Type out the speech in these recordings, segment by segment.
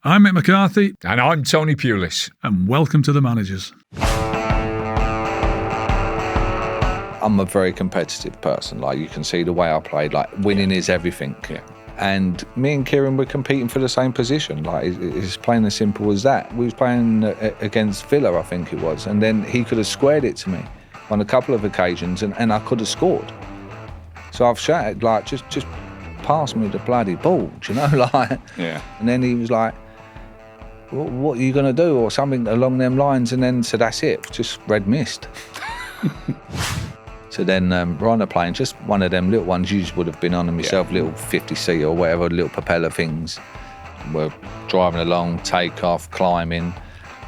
I'm Mick McCarthy. And I'm Tony Pulis. And welcome to The Managers. I'm a very competitive person. Like, you can see the way I played. Like, winning is everything. Yeah. And me and Kieron were competing for the same position. Like, it's plain and simple as that. We was playing against Villa, I think it was, and then he could have squared it to me on a couple of occasions, and I could have scored. So I've shouted, like, just pass me the bloody ball, do you know, like. Yeah. And then he was like, what are you going to do, or something along them lines, and then so that's it, just red mist. So then we're on a plane, just one of them little ones you just would have been on myself, little 50-seat or whatever, little propeller things. We're driving along, take off, climbing,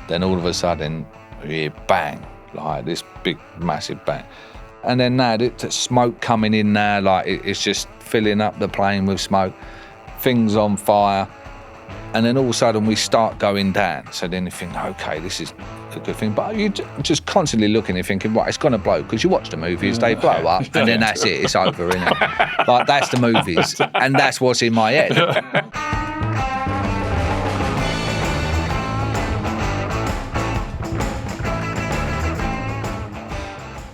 then all of a sudden, bang, like this big, massive bang. And then now, the smoke coming in now, like it's just filling up the plane with smoke, things on fire. And then all of a sudden we start going down. So then you think, okay, this is a good thing. But you're just constantly looking and thinking, right, it's going to blow. Because you watch the movies, they blow up, and then that's it, it's over, innit? Like, that's the movies, and that's what's in my head.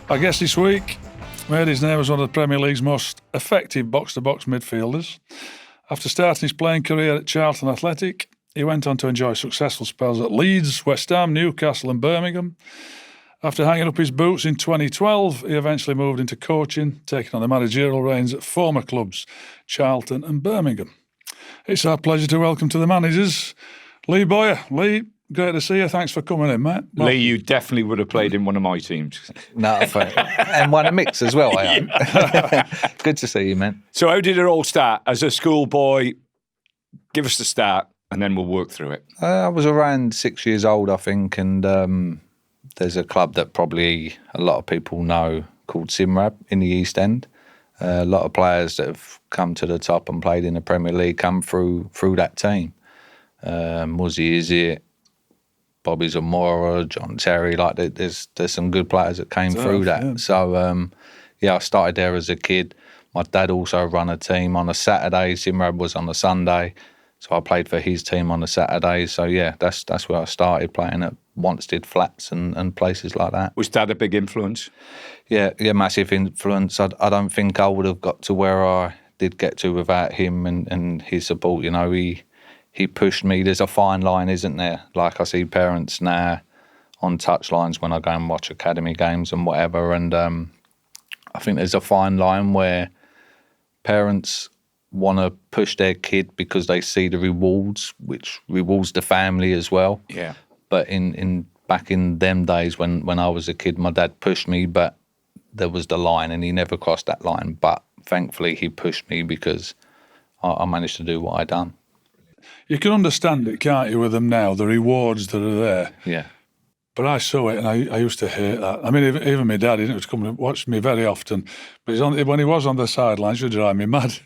Our guest this week made his name as one of the Premier League's most effective box-to-box midfielders. After starting his playing career at Charlton Athletic, he went on to enjoy successful spells at Leeds, West Ham, Newcastle and Birmingham. After hanging up his boots in 2012, he eventually moved into coaching, taking on the managerial reins at former clubs, Charlton and Birmingham. It's our pleasure to welcome to the managers, Lee Bowyer. Lee, great to see you. Thanks for coming in, mate. Lee, you definitely would have played in one of my teams. No, and one of Mick's as well, I am. Good to see you, man. So how did it all start? As a schoolboy, give us the start and then we'll work through it. I was around 6 years old, I think, and there's a club that probably a lot of people know called Simrab in the East End. A lot of players that have come to the top and played in the Premier League come through that team. Muzzy Izzet, Bobby Zamora, John Terry, like there's some good players that came through that. Yeah. So, I started there as a kid. My dad also ran a team on a Saturday. Simrab was on a Sunday. So I played for his team on a Saturday. So, yeah, that's where I started, playing at Wanstead Flats and places like that. Was Dad a big influence? Yeah, massive influence. I don't think I would have got to where I did get to without him and his support. You know, he pushed me. There's a fine line, isn't there? Like, I see parents now on touchlines when I go and watch academy games and whatever. And I think there's a fine line where parents want to push their kid because they see the rewards, which rewards the family as well. Yeah. But in back in them days when I was a kid, my dad pushed me, but there was the line and he never crossed that line. But thankfully he pushed me because I managed to do what I done. You can understand it, can't you, with them now, the rewards that are there. Yeah. But I saw it and I used to hate that. I mean, even my dad, he didn't come and watch me very often, but when he was on the sidelines, he would drive me mad.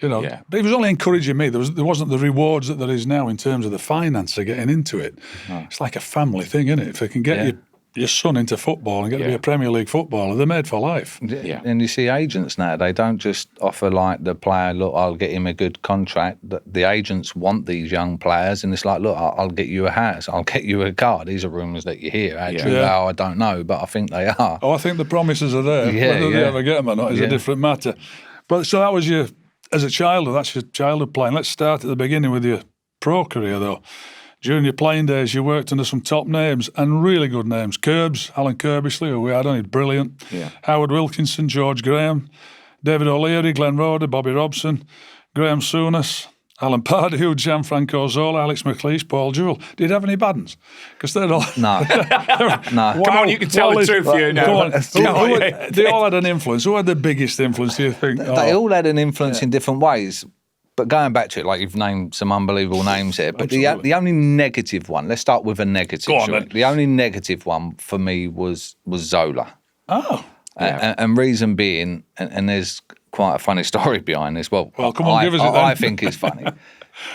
You know, yeah. But he was only encouraging me. There wasn't the rewards that there is now in terms of the finance of getting into it. No. It's like a family thing, isn't it? If they can get your son into football and get to be a Premier League footballer, they're made for life. Yeah. And you see agents now, they don't just offer like the player, look, I'll get him a good contract. The agents want these young players and it's like, look, I'll get you a house, I'll get you a car. These are rumours that you hear. Actually, I don't know, but I think they are. Oh, I think the promises are there. Whether they ever get them or not is a different matter. But so that was as a child, that's your childhood playing. Let's start at the beginning with your pro career, though. During your playing days, you worked under some top names and really good names. Curbs, Alan Curbishley, who we had on, he's brilliant. Yeah. Howard Wilkinson, George Graeme, David O'Leary, Glenn Roder, Bobby Robson, Graeme Souness, Alan Pardew, Gianfranco Zola, Alex McLeish, Paul Jewell. Did you have any bad ones? Because they're all... No. Wow. Come on, you can tell the truth here now. They all had an influence. Who had the biggest influence, do you think? They all had an influence in different ways. But going back to it, like you've named some unbelievable names here, but the only negative one, let's start with a negative. Go on, then. The only negative one for me was Zola. Oh. And reason being, and there's quite a funny story behind this. Well, come on, give us it then. I think it's funny.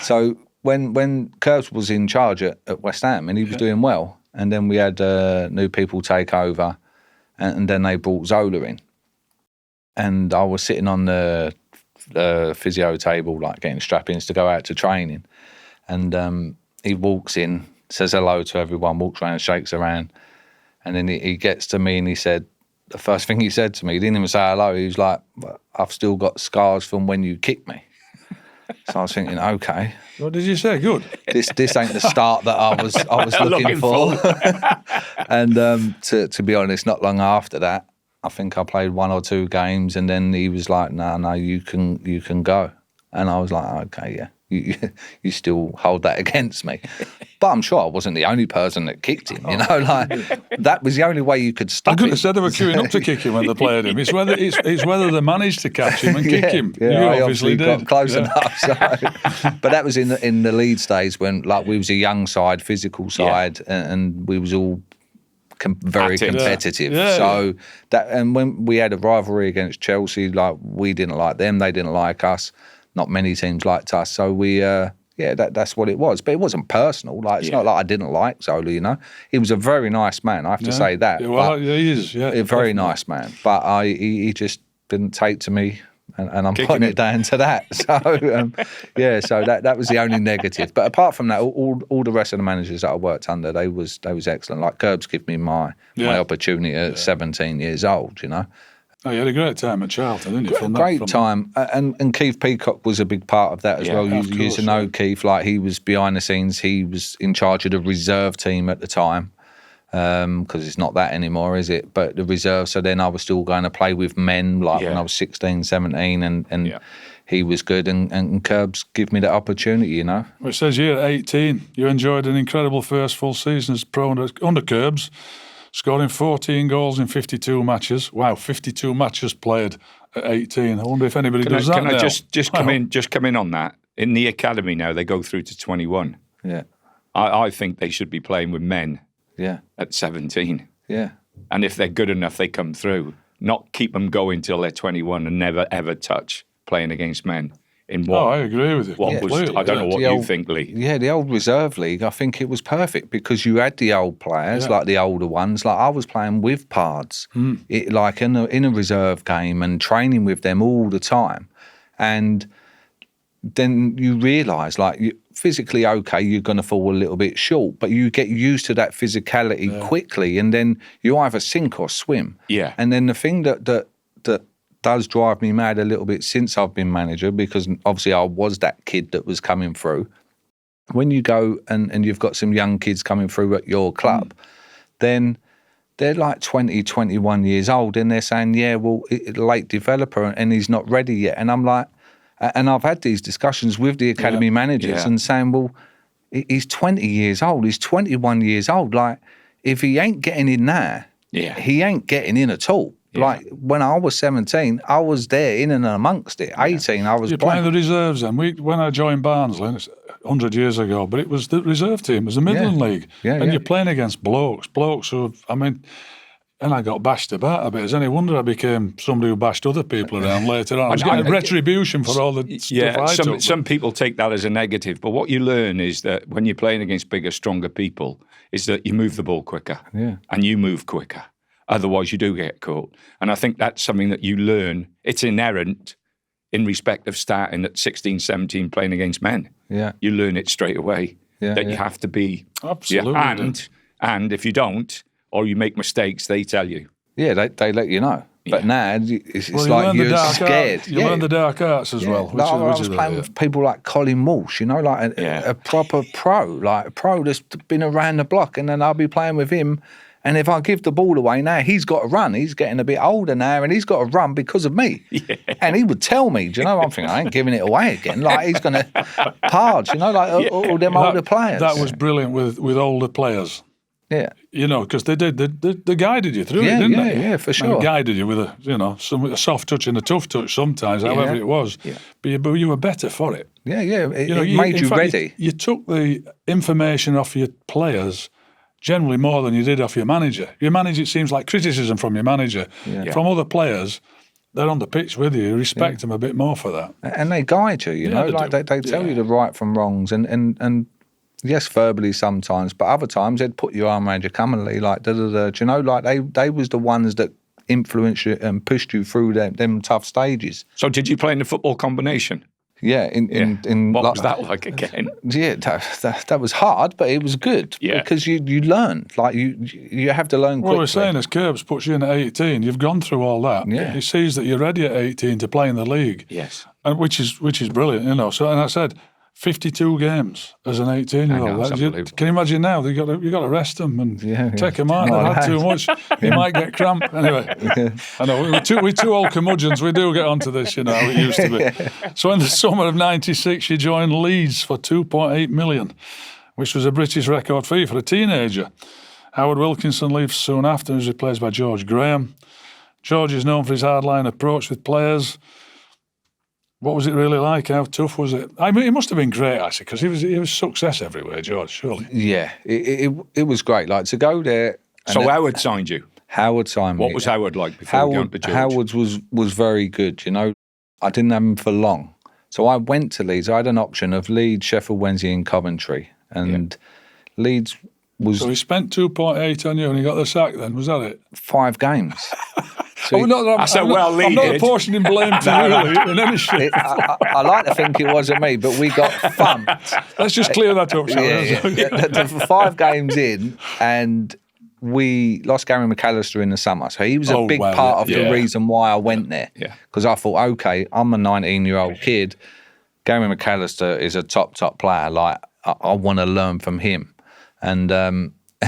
So when Curbs was in charge at West Ham and he was doing well, and then we had new people take over, and then they brought Zola in. And I was sitting on the physio table, like getting strap-ins to go out to training. And he walks in, says hello to everyone, walks around and shakes their hand. And then he gets to me and he said, the first thing he said to me, he didn't even say hello. He was like, I've still got scars from when you kicked me. So I was thinking, okay. What did you say? Good. This ain't the start that I was looking for. And to be honest, not long after that, I think I played 1 or 2 games, and then he was like, no, you can go. And I was like, okay, yeah. You still hold that against me. But I'm sure I wasn't the only person that kicked him, you know, like that was the only way you could stop I couldn't it. have said they were queuing up to kick him when they played him. It's whether they managed to catch him and kick him. Yeah, you I obviously did. got close enough. So. But that was in the Leeds days when like we was a young side, physical side, and we was all very Active. competitive. Yeah. So that, and when we had a rivalry against Chelsea, like we didn't like them, they didn't like us. Not many teams liked us, so we, that's what it was. But it wasn't personal. Like it's not like I didn't like Zola, you know. He was a very nice man. I have to say that. Yeah, well, he is. Yeah, a very nice man. But he just didn't take to me, and I'm putting it down to that. So so that was the only negative. But apart from that, all the rest of the managers that I worked under, they was excellent. Like Curbs gave me my opportunity at 17 years old, you know. Oh, you had a great time at Charlton, didn't you? Great time. And Keith Peacock was a big part of that as well. You used to know Keith, like he was behind the scenes. He was in charge of the reserve team at the time, because it's not that anymore, is it? But the reserve, so then I was still going to play with men, like when I was 16, 17, and he was good, and Curbs gave me that opportunity, you know. Well, it says here at 18, you enjoyed an incredible first full season as pro under Curbs, scoring 14 goals in 52 matches. Wow, 52 matches played at 18. I wonder if anybody does that now. Can I just come in on that? In the academy now, they go through to 21. Yeah. I think they should be playing with men at 17. Yeah. And if they're good enough, they come through. Not keep them going till they're 21 and never, ever touch playing against men. In what? Oh, I agree with you. I don't know what you think, Lee. Yeah, the old reserve league, I think it was perfect because you had the old players, like the older ones. Like I was playing with Pards, like in a reserve game and training with them all the time. And then you realise, like, physically, okay, you're going to fall a little bit short, but you get used to that physicality quickly, and then you either sink or swim. Yeah. And then the thing that does drive me mad a little bit since I've been manager, because obviously I was that kid that was coming through. When you go and you've got some young kids coming through at your club, then they're like 20, 21 years old, and they're saying, late developer and he's not ready yet. And I'm like, and I've had these discussions with the academy managers and saying, well, he's 20 years old, he's 21 years old. Like, if he ain't getting in there, he ain't getting in at all. Yeah. Like, when I was 17, I was there in and amongst it. 18, I was playing the reserves then. When I joined Barnsley, 100 years ago, but it was the reserve team, it was the Midland League. And you're playing against blokes who, and I got bashed about a bit. Is any wonder I became somebody who bashed other people around later on? I was getting retribution for all the stuff I took. Some people take that as a negative, but what you learn is that when you're playing against bigger, stronger people, is that you move the ball quicker and you move quicker. Otherwise, you do get caught. And I think that's something that you learn. It's inherent in respect of starting at 16, 17, playing against men. Yeah. You learn it straight away that you have to be. Absolutely. And if you don't, or you make mistakes, they tell you. Yeah, they let you know. But now it's like you're scared. You learn the dark arts as well. I was playing with people like Colin Walsh, you know, like a proper pro, like a pro that's been around the block, and then I'll be playing with him. And if I give the ball away now, he's got to run. He's getting a bit older now, and he's got to run because of me. Yeah. And he would tell me, do you know, I'm thinking, I ain't giving it away again. Like, he's going to Pards, you know, like all them older players. That was brilliant with older players. Yeah. You know, because they guided you through it, didn't they? Yeah, for sure. And guided you with a soft touch and a tough touch sometimes, however it was. Yeah. But you were better for it. Yeah. It made you ready. You took the information off your players generally more than you did off your manager. Your manager, it seems like criticism from your manager. Yeah. From other players, they're on the pitch with you. You respect them a bit more for that. And they guide you, you know, like they tell you the right from wrongs. And yes, verbally sometimes, but other times they'd put you on around your commonly, like da-da-da. Do you know, like they was the ones that influenced you and pushed you through them tough stages. So did you play in the football combination? Yeah, in What was that like again? Yeah, that was hard, but it was good. Yeah. Because you learn. Like, you have to learn quickly. What we're saying is Curbs puts you in at 18. You've gone through all that. Yeah. He sees that you're ready at 18 to play in the league. Yes. And which is brilliant, you know. So, and I said, 52 games as an 18-year-old. Can you imagine now? You got to rest them and take them out. They've had too much. You might get cramp. Anyway, I know we're two old curmudgeons. We do get onto this, you know, how it used to be. So in the summer of '96, you joined Leeds for 2.8 million, which was a British record fee for a teenager. Howard Wilkinson leaves soon after and is replaced by George Graeme. George is known for his hardline approach with players. What was it really like? How tough was it? I mean, it must have been great, actually, because he was success everywhere, George, surely. Yeah, it was great. Like, to go there. So Howard signed you? Howard signed me. What was Howard like before we got to George? Howard's was very good, you know. I didn't have him for long. So I went to Leeds. I had an option of Leeds, Sheffield Wednesday and Coventry. And Leeds was... So he spent 2.8 on you and he got the sack then, was that it? 5 games. So I'm not apportioning blame to you in any shape. I like to think it wasn't me, but we got thumped. Let's just clear that up, shall we? The 5 games in, and we lost Gary McAllister in the summer. So he was a big part of the reason why I went there. Because I thought, okay, I'm a 19-year-old kid. Gary McAllister is a top player. Like, I want to learn from him. And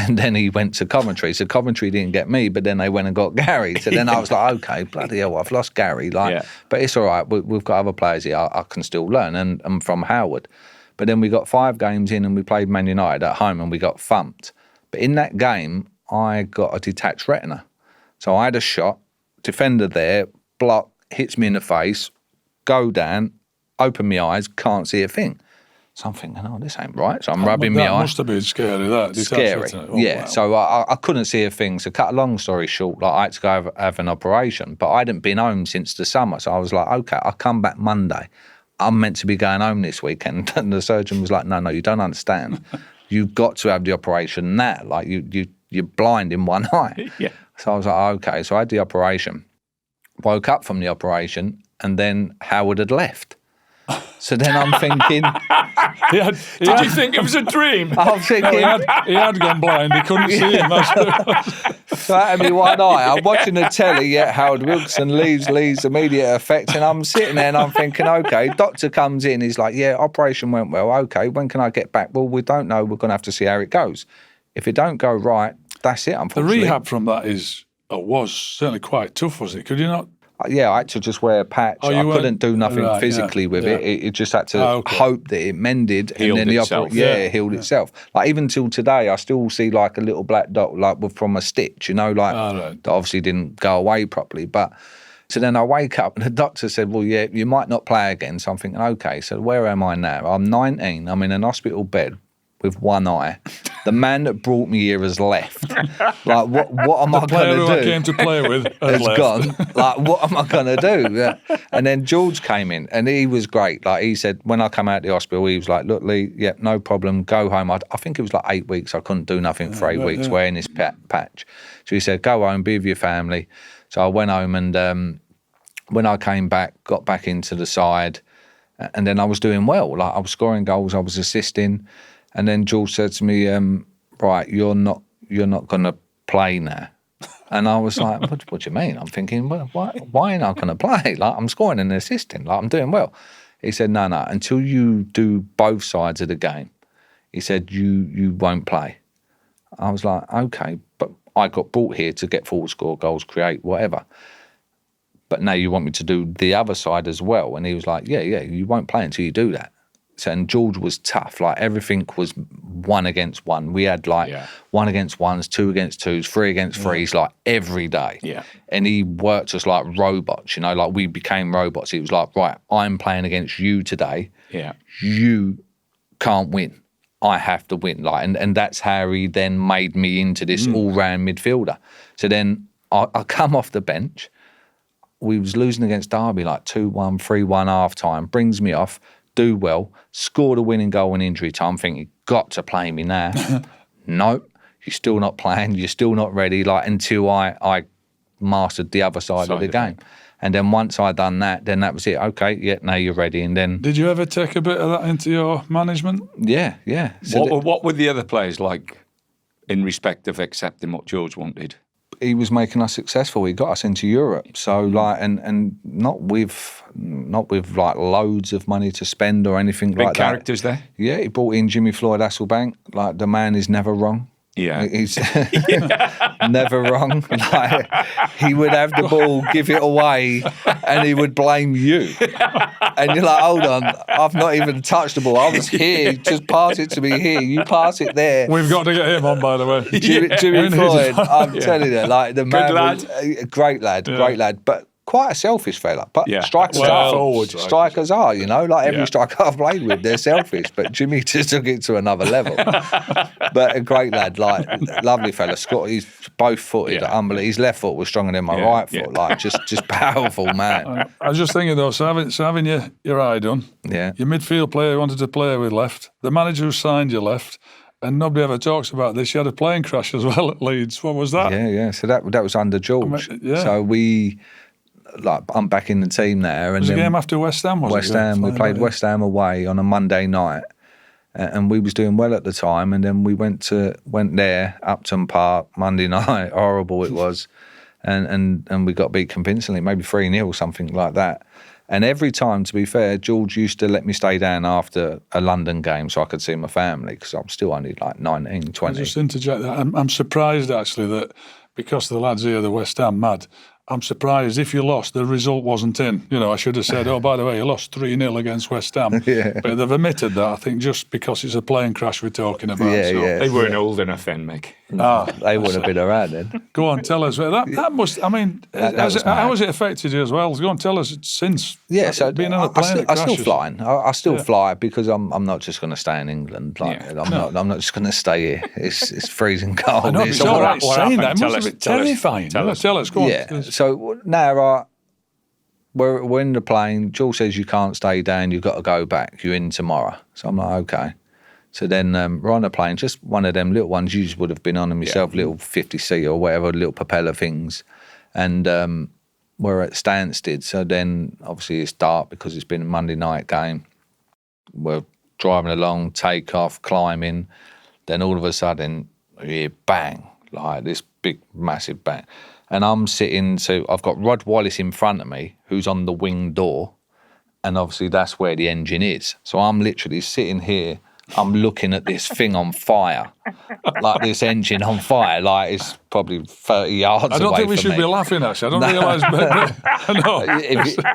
then he went to Coventry. So Coventry didn't get me, but then they went and got Gary. So then I was like, okay, bloody hell, I've lost Gary. But it's all right. We've got other players here. I can still learn. And I'm from Howard. But then we got 5 games in and we played Man United at home and we got thumped. But in that game, I got a detached retina. So I had a shot, defender there, block, hits me in the face, go down, open my eyes, can't see a thing. So I'm thinking, oh, this ain't right. So I'm rubbing my eye. That must have been scary, that. Scary, Wow. So I couldn't see a thing. So cut a long story short, like, I had to go have an operation, but I hadn't been home since the summer. So I was like, okay, I'll come back Monday. I'm meant to be going home this weekend. And the surgeon was like, no, you don't understand. You've got to have the operation now. Like, you're blind in one eye. So I was like, okay. So I had the operation, woke up from the operation, and then Howard had left. So then I'm thinking... Did you think it was a dream? I'm thinking... he had gone blind. He couldn't see him. So that had me one eye. I'm watching the telly, Howard Wilson leaves immediate effect, and I'm sitting there and I'm thinking, okay, doctor comes in, he's like, operation went well, okay, when can I get back? Well, we don't know, we're going to have to see how it goes. If it don't go right, that's it, unfortunately. The rehab from that was certainly quite tough, was it? Could you not... I had to just wear a patch. I couldn't do nothing physically with it. It just had to hope that it mended, healed and then itself. It healed itself. Like, even till today, I still see like a little black dot, like from a stitch, you know, like that obviously didn't go away properly. But so then I wake up and the doctor said, well, you might not play again. So I'm thinking, okay, so where am I now? I'm 19. I'm in an hospital bed with one eye. The man that brought me here has left. Like, what am I going to do? The player who I came to play with has gone. Like, what am I going to do? And then George came in, and he was great. Like, he said, when I come out of the hospital, he was like, look, Lee, no problem, go home. I think it was like 8 weeks. I couldn't do nothing for 8 weeks wearing this patch. So he said, go home, be with your family. So I went home, and when I came back, got back into the side, and then I was doing well. Like, I was scoring goals, I was assisting. And then George said to me, right, you're not going to play now. And I was like, what do you mean? I'm thinking, well, why ain't I going to play? Like, I'm scoring and assisting. Like, I'm doing well. He said, no, until you do both sides of the game, he said, you won't play. I was like, okay, but I got brought here to get forward, score goals, create, whatever. But now you want me to do the other side as well. And he was like, yeah, you won't play until you do that. So, and George was tough. Like, everything was 1 against 1. We had 1 against 1s, 2 against 2s, 3 against 3s, like every day. Yeah. And he worked us like robots, you know, like we became robots. He was like, right, I'm playing against you today. Yeah. You can't win. I have to win. Like, and that's how he then made me into this all-round midfielder. So then I come off the bench. We was losing against Derby like 2-1, 3-1 half-time, brings me off. Do well, scored a winning goal in injury time, thinking, you got to play me now. No, you're still not playing, you're still not ready, like, until I mastered the other side of the game. And then once I done that, then that was it. Okay, yeah, now you're ready. And then Did you ever take a bit of that into your management? yeah. So What were the other players like in respect of accepting what George wanted? he was making us successful. He got us into Europe. So like, and not with like loads of money to spend or anything Big like characters that. there? Yeah, he brought in Jimmy Floyd Hasselbank. Like, the man is never wrong. Yeah. He's never wrong. Like, he would have the ball, give it away, and he would blame you. And you're like, hold on, I've not even touched the ball. I was here, just pass it to me here. You pass it there. We've got to get him on, by the way. Jimmy Floyd, I'm telling you, like, the man lad. was a great lad, but quite a selfish fella. But Yeah. strikers Well, are. forward. Strikers are, you know, like every Yeah. striker I've played with, they're selfish. But Jimmy just took it to another level. But a great lad, like, lovely fella. Scott, he's both footed, Yeah. unbelievable. His left foot was stronger than my Yeah, right yeah. foot, like just powerful man. I was just thinking though, so having your eye done, Yeah. your midfield player you wanted to play with left, the manager who signed you left, and nobody ever talks about this. You had a plane crash as well at Leeds. What was that? Yeah. So that was under George. yeah. So I'm back in the team there. And It was a then game after West Ham, was West it? Ham, we Flying played out, West Ham away on a Monday night, and we was doing well at the time. And then we went there, Upton Park, Monday night. Horrible it was, and we got beat convincingly, maybe 3-0, something like that. And every time, to be fair, George used to let me stay down after a London game so I could see my family, because I'm still only like 19, 20. Just interject that. I'm surprised actually that because the lads here, the West Ham mad, I'm surprised if you lost, the result wasn't in. You know, I should have said, oh, by the way, you lost 3-0 against West Ham. Yeah. But they've omitted that, I think, just because it's a plane crash we're talking about. Yeah, so. yeah. They weren't old enough then, Mick. They wouldn't have been around then. Go on, tell us. That must, I mean, That was mad. how has it affected you as well? Go on, tell us since Yeah, so being on a plane that I still crashes. flying. I still fly because I'm not just going to stay in England. Like, Yeah. I'm not just going to stay here. It's freezing cold. I know, but It's it's all right what saying happened? that. It Tell must us, have been tell us, terrifying. tell us. Tell us, go on. Yeah. So now we're in the plane. Jules says you can't stay down. You've got to go back. You're in tomorrow. So I'm like, okay. So then we're on the plane, just one of them little ones you would have been on them yourself, little 50-seat or whatever, little propeller things. And we're at Stansted. So then obviously it's dark because it's been a Monday night game. We're driving along, take off, climbing. Then all of a sudden, you hear bang, like this big, massive bang. And I'm sitting, so I've got Rod Wallace in front of me, who's on the wing door. And obviously that's where the engine is. So I'm literally sitting here, I'm looking at this thing on fire, like this engine on fire, like it's probably 30 yards away. I don't think we from should me. be laughing, actually. I don't realise. I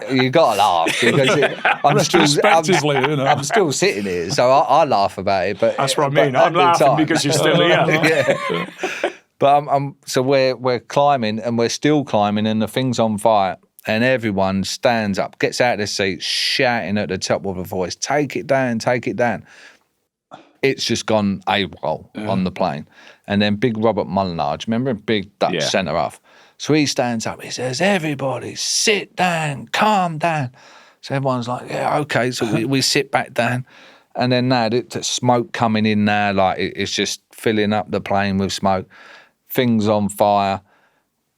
know. You got to laugh because Retrospectively, you know. I'm still sitting here, so I laugh about it. But That's what I mean. but I'm at the laughing time- because you're still here. yeah. But so we're climbing and we're still climbing and the thing's on fire and everyone stands up, gets out of their seats, shouting at the top of a voice, "Take it down, take it down." It's just gone AWOL on the plane. And then big Robert Mullinard, remember, big Dutch centre half. So he stands up, he says, "Everybody sit down, calm down." So everyone's like, yeah, okay. So we sit back down. And then now the smoke coming in now, like it's just filling up the plane with smoke. Things on fire.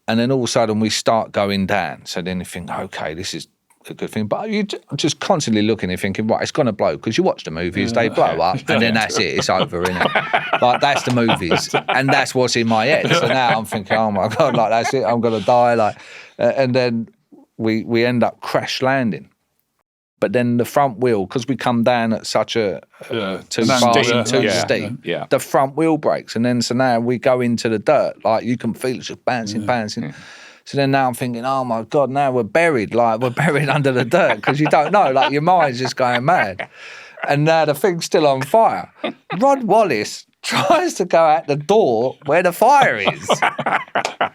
And then all of a sudden we start going down. So then you think, okay, this is a good thing. But you're just constantly looking and thinking, right, it's going to blow. Because you watch the movies, they blow up, and then that's it, it's over, innit? Like, that's the movies. And that's what's in my head. So now I'm thinking, oh my God, like, that's it, I'm going to die. Like, and then we end up crash landing. But then the front wheel, because we come down at such too fast and too steep, the front wheel breaks. And then so now we go into the dirt. Like, you can feel it just bouncing. Yeah. So then now I'm thinking, oh my God, now we're buried. Like, we're buried under the dirt because you don't know. Like, your mind's just going mad. And now the thing's still on fire. Rod Wallace tries to go out the door where the fire is.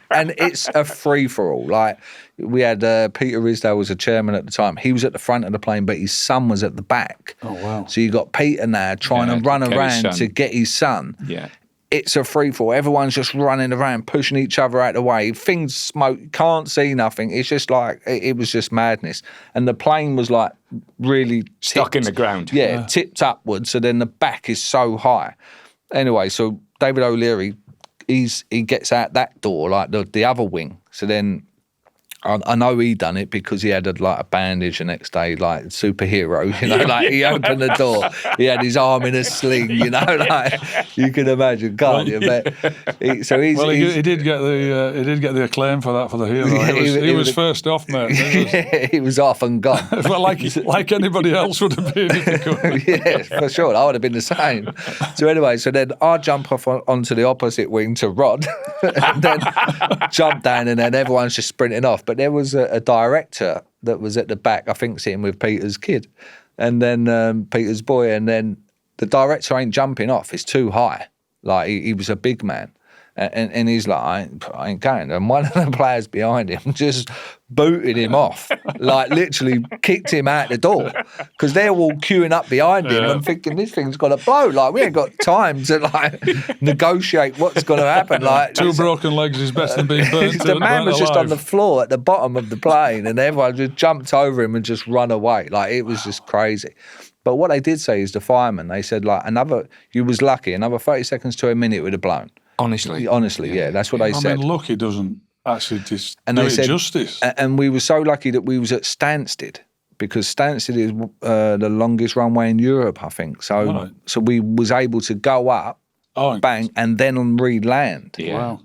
And it's a free-for-all. Like, we had Peter Risdale was a chairman at the time. He was at the front of the plane, but his son was at the back. Oh, wow. So you got Peter now trying to run around to get his son. Yeah. It's a free-for-all. Everyone's just running around, pushing each other out the way. Things smoke, can't see nothing. It's just like, it was just madness. And the plane was like really Stuck in the ground. Yeah, tipped upwards. So then the back is so high. Anyway, so David O'Leary, he gets out that door, like the other wing. So then I know he done it because he had a bandage the next day, like superhero, like he opened the door, he had his arm in a sling, like you can imagine, can't you? But he did get the acclaim for that for the hero. Yeah, he was first off, mate. He was off and gone. Well, like anybody else would have been if he could. Yeah, for sure. I would have been the same. So anyway, then I jump off onto the opposite wing to Rod, and then jump down, and then everyone's just sprinting off. But there was a director that was at the back, I think, sitting with Peter's kid, and then Peter's boy, and then the director ain't jumping off. It's too high. Like he was a big man. And he's like, I ain't going. And one of the players behind him just booted him off, like literally kicked him out the door, because they're all queuing up behind him and thinking this thing's got to blow. Like we ain't got time to negotiate what's going to happen. Like two broken legs is better than being burnt. The man was just on the floor at the bottom of the plane, and everyone just jumped over him and just run away. Like it was just crazy. But what they did say is the fireman, they said you was lucky, another 30 seconds to a minute would have blown. Honestly, yeah, that's what they said. I mean, lucky doesn't actually do it justice. And we were so lucky that we was at Stansted, because Stansted is the longest runway in Europe, I think. So we was able to go up, bang, and then re-land. Yeah. Wow.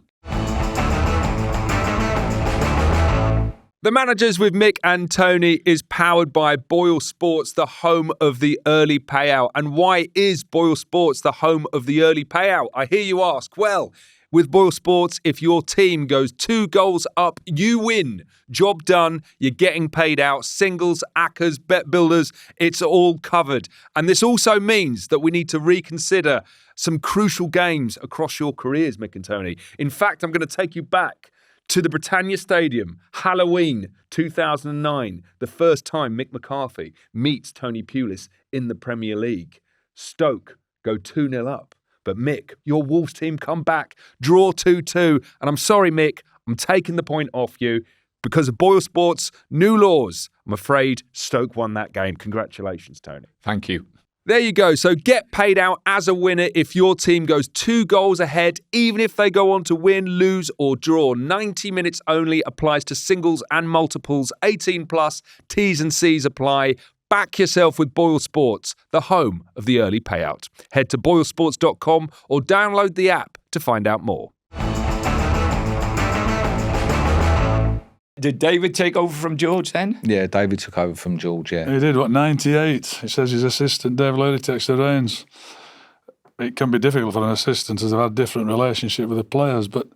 The Managers with Mick and Tony is powered by BOYLE Sports, the home of the early payout. And why is BOYLE Sports the home of the early payout? I hear you ask. Well, with BOYLE Sports, if your team goes 2 goals up, you win. Job done. You're getting paid out. Singles, ACCAs, bet builders, it's all covered. And this also means that we need to reconsider some crucial games across your careers, Mick and Tony. In fact, I'm going to take you back to the Britannia Stadium, Halloween 2009, the first time Mick McCarthy meets Tony Pulis in the Premier League. Stoke go 2-0 up, but Mick, your Wolves team come back, draw 2-2, and I'm sorry, Mick, I'm taking the point off you. Because of BOYLE Sports' new laws, I'm afraid Stoke won that game. Congratulations, Tony. Thank you. There you go. So get paid out as a winner if your team goes 2 goals ahead, even if they go on to win, lose or draw. 90 minutes only, applies to singles and multiples. 18 plus, T's and C's apply. Back yourself with BOYLE Sports, the home of the early payout. Head to boylesports.com or download the app to find out more. Did David take over from George then? Yeah, David took over from George, yeah. He did, 98? He says his assistant, Dave Lady, takes the reins. It can be difficult for an assistant as they've had different relationship with the players, but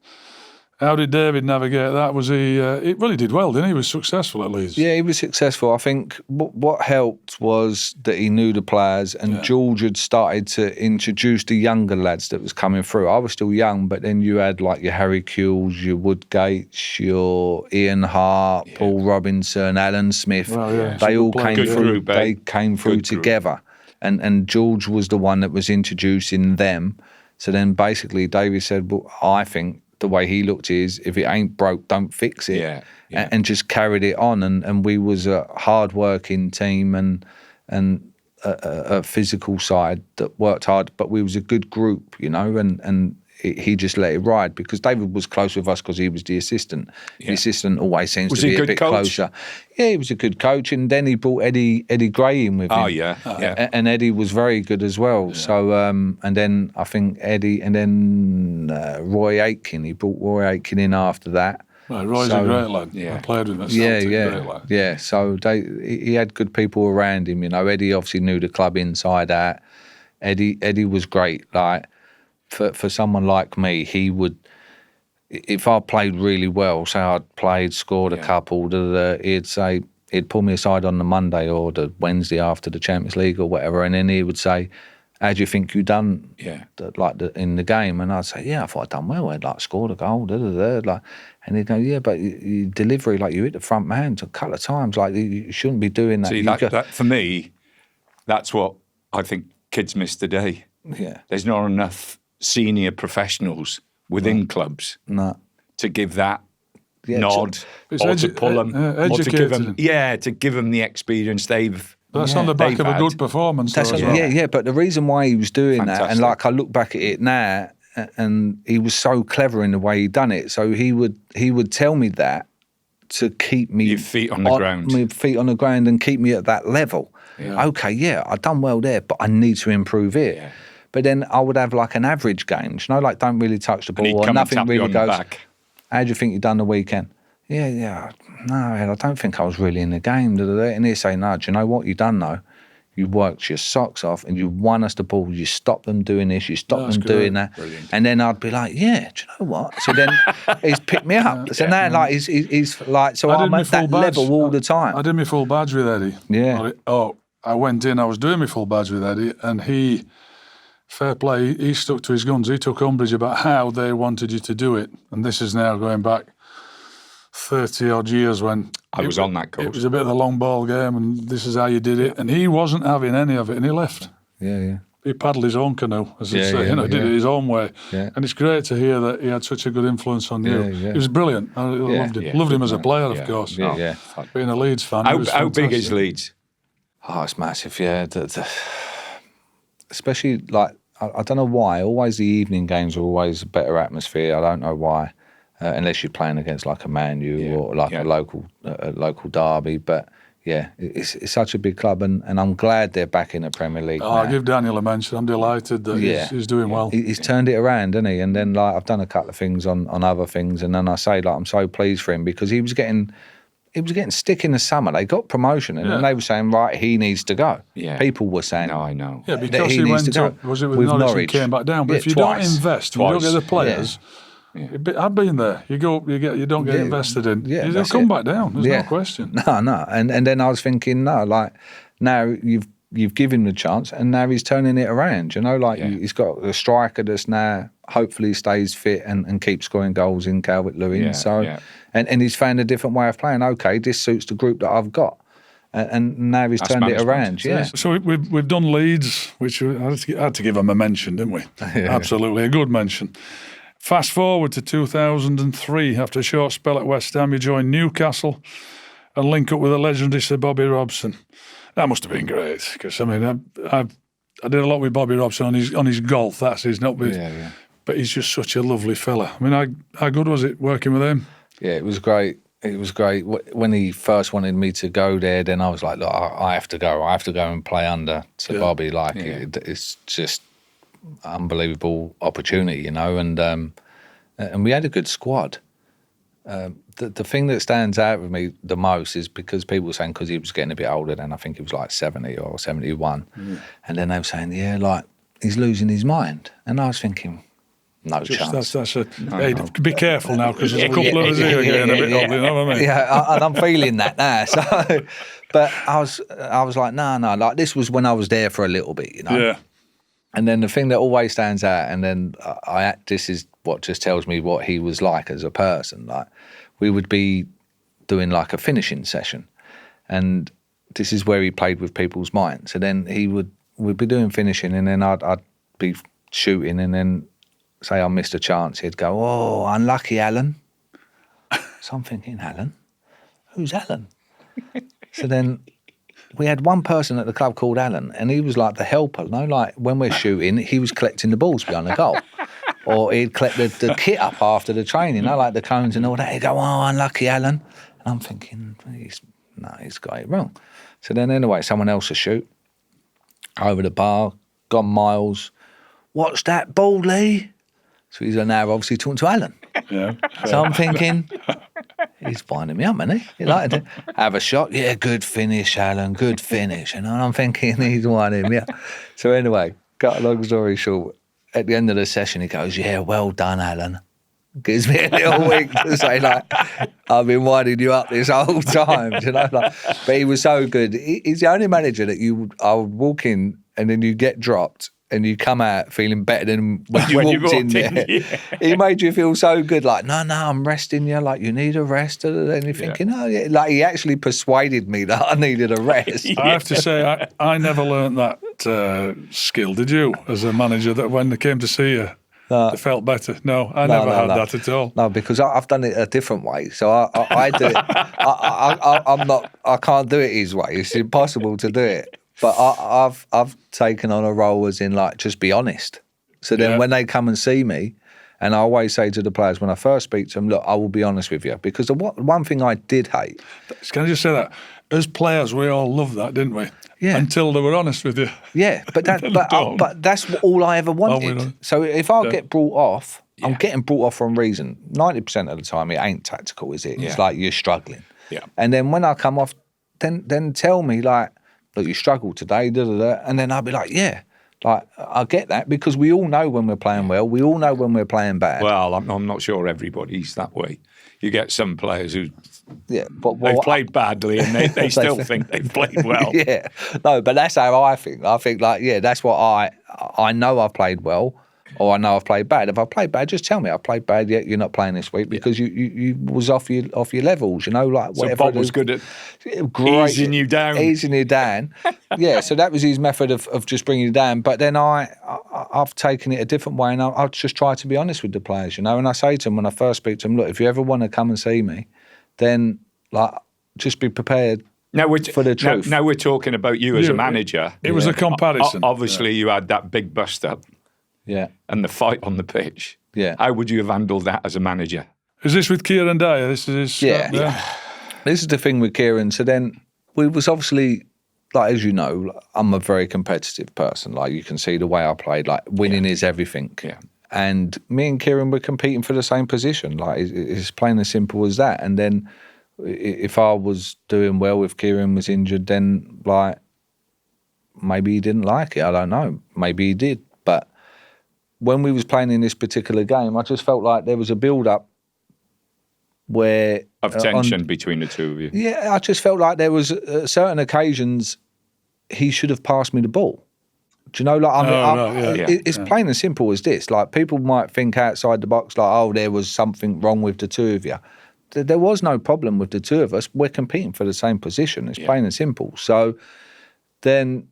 how did David navigate that? Was he really did well, didn't he? He was successful at Leeds. Yeah, he was successful. I think what helped was that he knew the players, and George had started to introduce the younger lads that was coming through. I was still young, but then you had like your Harry Kewells, your Woodgates, your Ian Hart, Paul Robinson, Alan Smith. Well, they all came Good through. group, They came through together, and George was the one that was introducing them. So then basically David said, well, I think the way he looked is, if it ain't broke, don't fix it. Yeah. And just carried it on. And we was a hard-working team and a physical side that worked hard, but we was a good group, and he just let it ride, because David was close with us because he was the assistant. Yeah. The assistant always seems to be a bit closer. Yeah, he was a good coach. And then he brought Eddie Gray in with him. Oh, yeah. And Eddie was very good as well. Yeah. So, and then I think Eddie, and then Roy Aitken. He brought Roy Aitken in after that. Well, Roy's a great lad. Yeah. I played with him at Celtic. Great lad. Yeah. So he had good people around him. Eddie obviously knew the club inside out. Eddie was great. Like, for someone like me, he would, if I played really well, say I'd played, scored a couple, he'd pull me aside on the Monday or the Wednesday after the Champions League or whatever, and then he would say, how do you think you done in the game? And I'd say, yeah, I thought I'd done well. I'd scored a goal, and he'd go, yeah, but you delivery, you hit the front man a couple of times, you shouldn't be doing that. See, that for me, that's what I think kids miss today. Yeah. There's not enough senior professionals within clubs to give that nod, or to pull them, or to give them, to give them the experience they've. That's on the back of a good performance. That's as well. Yeah. But the reason why he was doing that, and I look back at it now, and he was so clever in the way he done it. So he would tell me that to keep me Your feet on the ground. My feet on the ground and keep me at that level. Yeah. Okay, yeah, I've done well there, but I need to improve here. Yeah. But then I would have like an average game, you know, like don't really touch the And he'd ball or come and nothing tap you really on the goes. back. How do you think you done the weekend? Yeah. No, Ed, I don't think I was really in the game. And he'd say, no, do you know what you done though? You worked your socks off and you won us the ball. You stopped them doing this. You stopped them doing that. Brilliant. And then I'd be like, yeah, do you know what? So then he's picked me up. So now like he's like, so I'm at that level all the time. I did my full badge with Eddie. Yeah. I went in, I was doing my full badge with Eddie, and he, fair play, he stuck to his guns. He took umbrage about how they wanted you to do it. And this is now going back 30 odd years when I was on that course. It was a bit of a long ball game, and this is how you did it. And he wasn't having any of it, and he left. Yeah. He paddled his own canoe, as they Yeah, say, yeah, did it his own way. Yeah. And it's great to hear that he had such a good influence on you. Yeah. He was brilliant. I loved him. Yeah. Loved him as a player, Yeah. of course. Yeah. Being a Leeds fan, he was How big is fantastic. Leeds? Oh, it's massive, yeah. Especially, like, I don't know why. Always the evening games are always a better atmosphere. I don't know why, unless you're playing against like a Man U or like a local derby. But yeah, it's such a big club, and I'm glad they're back in the Premier League. Oh, I'll give Daniel a mention. I'm delighted that he's doing well. He's turned it around, hasn't he? And then like I've done a couple of things on other things, and then I say like I'm so pleased for him because he was getting stick in the summer. They got promotion, and then they were saying, right, he needs to go. Yeah. People were saying, No, I know. Yeah, that because he needs went to to, go. was it with With Norwich, Norwich. and came back down? But Yeah, if you twice. don't invest, you don't get the players. Yeah. I've been there. You don't get invested in. Yeah, They'll that's come it. back down. There's no question. No. And then I was thinking, no, like now you've given him the chance, and now he's turning it around. You know, like he's got a striker that's now hopefully stays fit and keeps scoring goals in Calvert-Lewin. And he's found a different way of playing. Okay, this suits the group that I've got. And now he's turned it around, yeah. So we've done Leeds, which I had to give him a mention, didn't we? Absolutely, a good mention. Fast forward to 2003, after a short spell at West Ham, you joined Newcastle and link up with the legendary Sir Bobby Robson. That must have been great, because I mean, I did a lot with Bobby Robson on his golf. That's his not. But he's just such a lovely fella. I mean, how good was it working with him? Yeah, it was great. It was great. When he first wanted me to go there, then I was like, look, I have to go. I have to go and play under Sir Bobby. Like, it's just unbelievable opportunity, you know. And we had a good squad. The thing that stands out with me the most is because people were saying because he was getting a bit older then, I think he was like 70 or 71. And then they were saying, yeah, like, he's losing his mind. And I was thinking, no chance. Hey, be careful now, because there's a couple of us here getting a bit old, you know what I mean? Yeah, and I'm feeling that now. So, but I was like, no, like this was when I was there for a little bit, you know. Yeah. And then the thing that always stands out, and then this is what just tells me what he was like as a person. Like, we would be doing like a finishing session, and this is where he played with people's minds. So then we'd be doing finishing, and then I'd be shooting, and then say I missed a chance, he'd go, oh, unlucky, Alan. So I'm thinking, Alan? Who's Alan? So then we had one person at the club called Alan, and he was like the helper. You know, like when we're shooting, he was collecting the balls behind the goal. Or he'd collect the kit up after the training, you know, like the cones and all that. He'd go, oh, unlucky, Alan. And I'm thinking, he's got it wrong. So then anyway, someone else will shoot. Over the bar, gone miles. What's that ball, Lee? So he's now obviously talking to Alan. Yeah. So I'm thinking, he's winding me up, isn't he? He like to have a shot. Yeah, good finish, Alan, good finish. And I'm thinking he's winding me up. So anyway, cut a long story short, at the end of the session, he goes, yeah, well done, Alan. Gives me a little wink to say, like, I've been winding you up this whole time, you know. Like, but he was so good. He's the only manager that I would walk in and then you get dropped and you come out feeling better than when you walked in there. Yeah. He made you feel so good, like, no, I'm resting you, like, you need a rest. And you're thinking, oh, yeah. Like, he actually persuaded me that I needed a rest. I have to say, I never learned that skill, did you, as a manager, that when they came to see you, they felt better? No, I never had that at all. No, because I've done it a different way. So I do it. I can't do it his way. It's impossible to do it. But I've taken on a role as in, like, just be honest. So then when they come and see me And I always say to the players when I first speak to them, look, I will be honest with you. Because the one thing I did hate... Can I just say that? As players, we all loved that, didn't we? Yeah. Until they were honest with you. Yeah, but that's all I ever wanted. So if I get brought off, I'm getting brought off for a reason. 90% of the time, it ain't tactical, is it? It's like you're struggling. Yeah. And then when I come off, then tell me, like, look, you struggled today, and then I'll be like, yeah. Like, I get that because we all know when we're playing well. We all know when we're playing bad. Well, I'm not sure everybody's that way. You get some players who they've played badly and they still think they've played well. Yeah. No, but that's how I think. I think, like, yeah, that's what I know I've played well or I know I've played bad. If I played bad, just tell me I played bad, yet you're not playing this week because you was off your levels, like whatever. So Bob was good at easing you down. Easing you down. Yeah, so that was his method of just bringing you down. But then I've taken it a different way and I'll just try to be honest with the players, and I say to them when I first speak to them, look, if you ever want to come and see me, then like just be prepared for the truth. Now we're talking about you as a manager. It was a comparison. Obviously, you had that big bust-up. Yeah. And the fight on the pitch. Yeah. How would you have handled that as a manager? Is this with Kieron Dyer? This is yeah. This is the thing with Kieron. So then we was obviously, like, as you know, I'm a very competitive person. Like, you can see the way I played. Like, winning is everything. Yeah. And me and Kieron were competing for the same position. Like, it's plain and simple as that. And then if I was doing well, if Kieron was injured, then, like, maybe he didn't like it. I don't know. Maybe he did. But when we was playing in this particular game, I just felt like there was a build-up where... Of tension between the two of you. Yeah, I just felt like there was certain occasions he should have passed me the ball. Do you know, like, it's plain and simple as this. Like, people might think outside the box, like, oh, there was something wrong with the two of you. There was no problem with the two of us. We're competing for the same position. It's plain and simple. So then...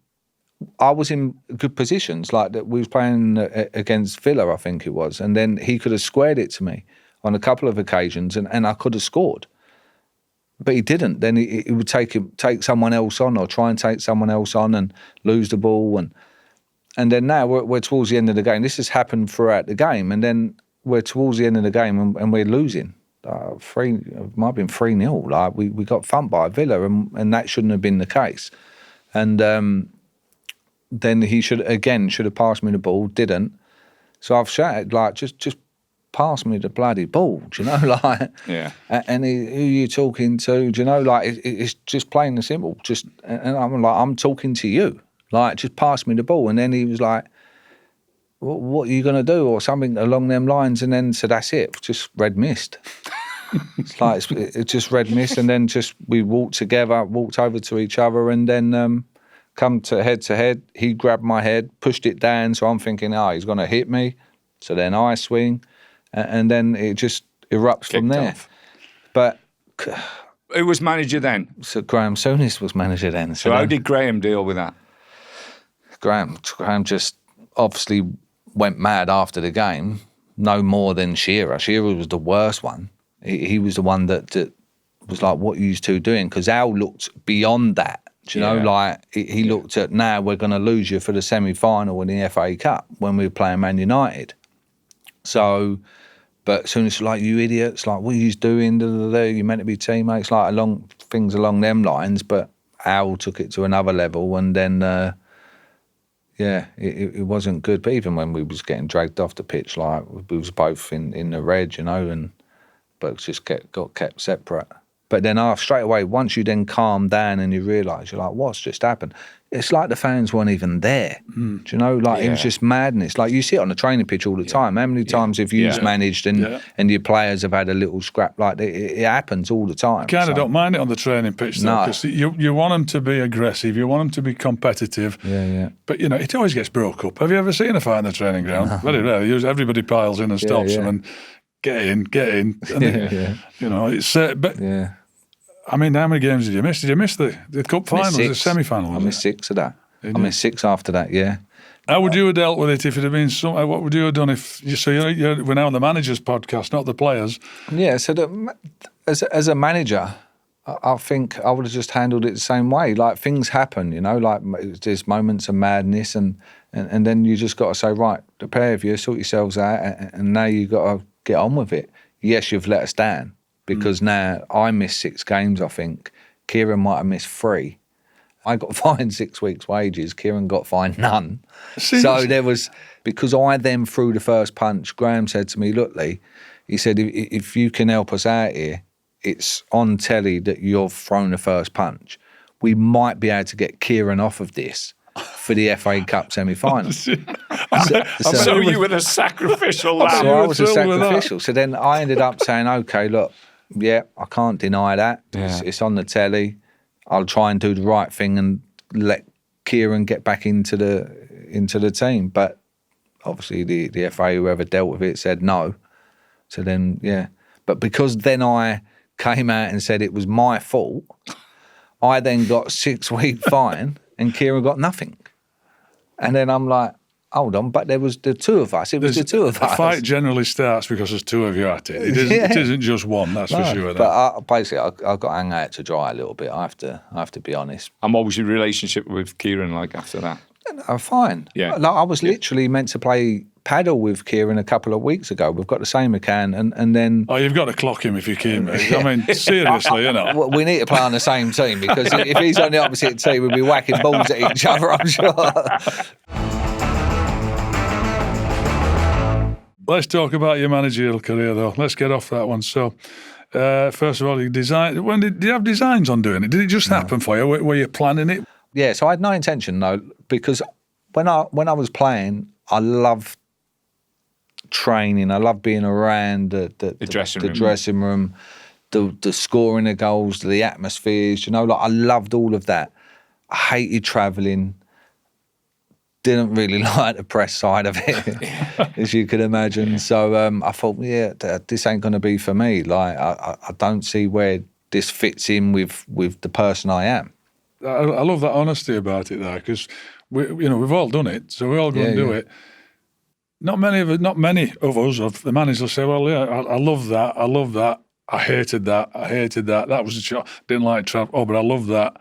I was in good positions, like that we was playing against Villa, I think it was, and then he could have squared it to me on a couple of occasions, and I could have scored, but he didn't. Then he would take someone else on, or try and take someone else on, and lose the ball, and then now we're towards the end of the game. This has happened throughout the game, and then we're towards the end of the game, and we're losing. It might have been 3-0. Like we got thumped by Villa, and that shouldn't have been the case, and. Then he should have passed me the ball, didn't. So I've shouted, like, just pass me the bloody ball, do you know, like. Yeah. And who you talking to, do you know, like, it's just plain and simple. And I'm like, I'm talking to you, like, just pass me the ball. And then he was like, what are you going to do, or something along them lines. And then, so that's it, just red mist. It's like, it's just red mist. And then we walked over to each other, and then... come to head, he grabbed my head, pushed it down, so I'm thinking, he's going to hit me. So then I swing, and then it just erupts from there. Off. But... Who was manager then? So Graeme Souness was manager then. So how did Graeme deal with that? Graeme just obviously went mad after the game, no more than Shearer. Shearer was the worst one. He was the one that was like, what are you two doing? Because Al looked beyond that. Do you know, like, he looked at, now we're going to lose you for the semi-final in the FA Cup when we were playing Man United. So, but as soon as, like, you idiots, like, what are you doing? You're meant to be teammates, like, things along them lines. But Al took it to another level, and then, it wasn't good. But even when we was getting dragged off the pitch, like, we was both in the red, but it just got kept separate. But then straight away, once you then calm down and you realise, you're like, what's just happened? It's like the fans weren't even there. Do you know? Like, it was just madness. Like, you see it on the training pitch all the time. How many times have you managed and your players have had a little scrap? Like, it happens all the time. Kind of don't mind it on the training pitch, though, because you want them to be aggressive, you want them to be competitive. Yeah. But, it always gets broke up. Have you ever seen a fight in the training ground? No. Very rarely. Everybody piles in and stops them and get in. And it's... but I mean, how many games did you miss? Did you miss the cup finals, the semi-final? I missed 6 of that. I missed 6 after that, yeah. How would you have dealt with it if it had been what would you have done if... we're now on the managers' podcast, not the players. Yeah, so as a manager, I think I would have just handled it the same way. Like, things happen, you know, like there's moments of madness, and then you just got to say, right, the pair of you, sort yourselves out, and now you got to get on with it. Yes, you've let us down, because now I missed 6 games, I think. Kieron might have missed 3. I got fined 6 weeks' wages. Kieron got fined none. So there was, because I then threw the first punch, Graeme said to me, look, Lee, he said, if you can help us out here, it's on telly that you've thrown the first punch. We might be able to get Kieron off of this for the FA Cup semi-final. So you were the sacrificial lamb. So I was a sacrificial. So then I ended up saying, okay, look, yeah, I can't deny that. Yeah. It's on the telly. I'll try and do the right thing and let Kieron get back into the team. But obviously the FA, whoever dealt with it, said no. So then, yeah. But because then I came out and said it was my fault, I then got 6-week fine and Kieron got nothing. And then I'm like, hold on, but there was the 2 of us. It was the 2 of us. The fight generally starts because there's 2 of you at it. It isn't just one, that's for sure. But basically, I got hung out to dry a little bit. I have to be honest. And what was your relationship with Kieron like after that? Fine. Yeah. Like, I was literally meant to play paddle with Kieron a couple of weeks ago. We've got the same account, and then... Oh, you've got to clock him if you can, mate. I mean, seriously, you know. We need to play on the same team, because if he's on the opposite team, we'll be whacking balls at each other, I'm sure. Let's talk about your managerial career, though. Let's get off that one. So, first of all, you did you have designs on doing it? Did it just happen for you? Were you planning it? Yeah, so I had no intention, though, because when I was playing, I loved training. I loved being around the dressing room, the scoring of goals, the atmospheres. You know, like, I loved all of that. I hated travelling. Didn't really like the press side of it, as you could imagine. Yeah. So I thought, yeah, this ain't going to be for me. Like, I don't see where this fits in with the person I am. I love that honesty about it, though, because we've all done it, so we're all going to do it. Not many of us, of the managers, will say, well, yeah, I love that, I hated that, that was a shot, didn't like travel, oh, but I love that.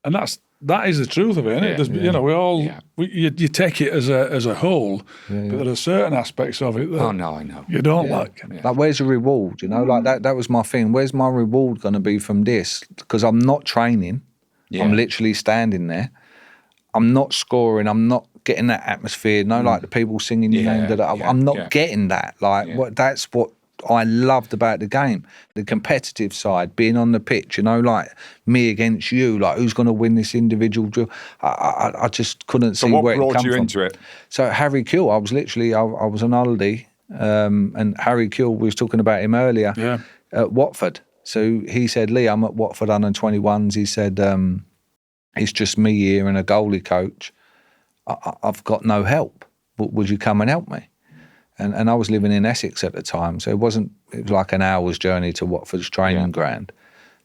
And that is the truth of it, isn't it? You know, we all, you take it as a whole, but there are certain aspects of it that I know. You don't like. Yeah. Like, where's the reward, you know? Like, that was my thing. Where's my reward going to be from this? Because I'm not training. Yeah. I'm literally standing there. I'm not scoring. I'm not getting that atmosphere. No, like the people singing your name. I'm not getting that. Like, that's what I loved about the game. The competitive side, being on the pitch, you know, like me against you, like who's going to win this individual drill. I just couldn't see where it come from. So what brought you into it? So Harry Kewell, I was on holiday, and Harry Kewell, we was talking about him earlier, at Watford. So he said, Lee, I'm at Watford under 21s. He said, it's just me here and a goalie coach. I've got no help. Would you come and help me? And I was living in Essex at the time, so it was like an hour's journey to Watford's training ground.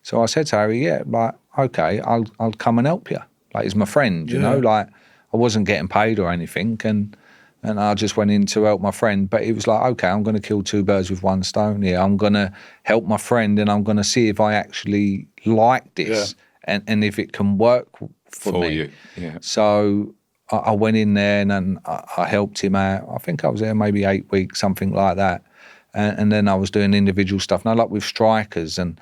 So I said to Harry, yeah, like, okay, I'll come and help you. Like, he's my friend, you know, like, I wasn't getting paid or anything, and I just went in to help my friend. But it was like, okay, I'm going to kill 2 birds with 1 stone here. I'm going to help my friend, and I'm going to see if I actually like this and if it can work for me. You. Yeah. So I went in there and I helped him out. I think I was there maybe 8 weeks, something like that. And then I was doing individual stuff. Now, like with strikers and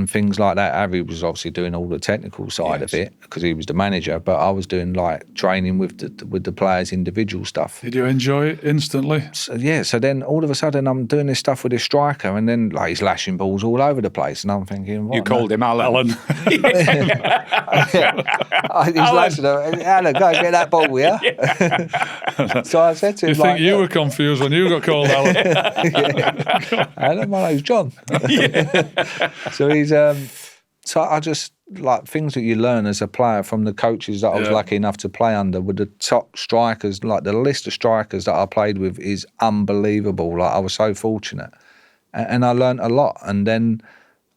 things like that. Harry was obviously doing all the technical side of it because he was the manager, but I was doing like training with the players' individual stuff. Did you enjoy it instantly? So then all of a sudden I'm doing this stuff with this striker, and then like he's lashing balls all over the place, and I'm thinking, what? You called him Alan. He's lashing him. Alan, go get that ball, yeah? So I said to him, you think you were confused when you got called Alan? Alan, my name's John. So he's so I just like things that you learn as a player from the coaches that I was lucky enough to play under with the top strikers. Like the list of strikers that I played with is unbelievable. Like I was so fortunate, and I learned a lot. And then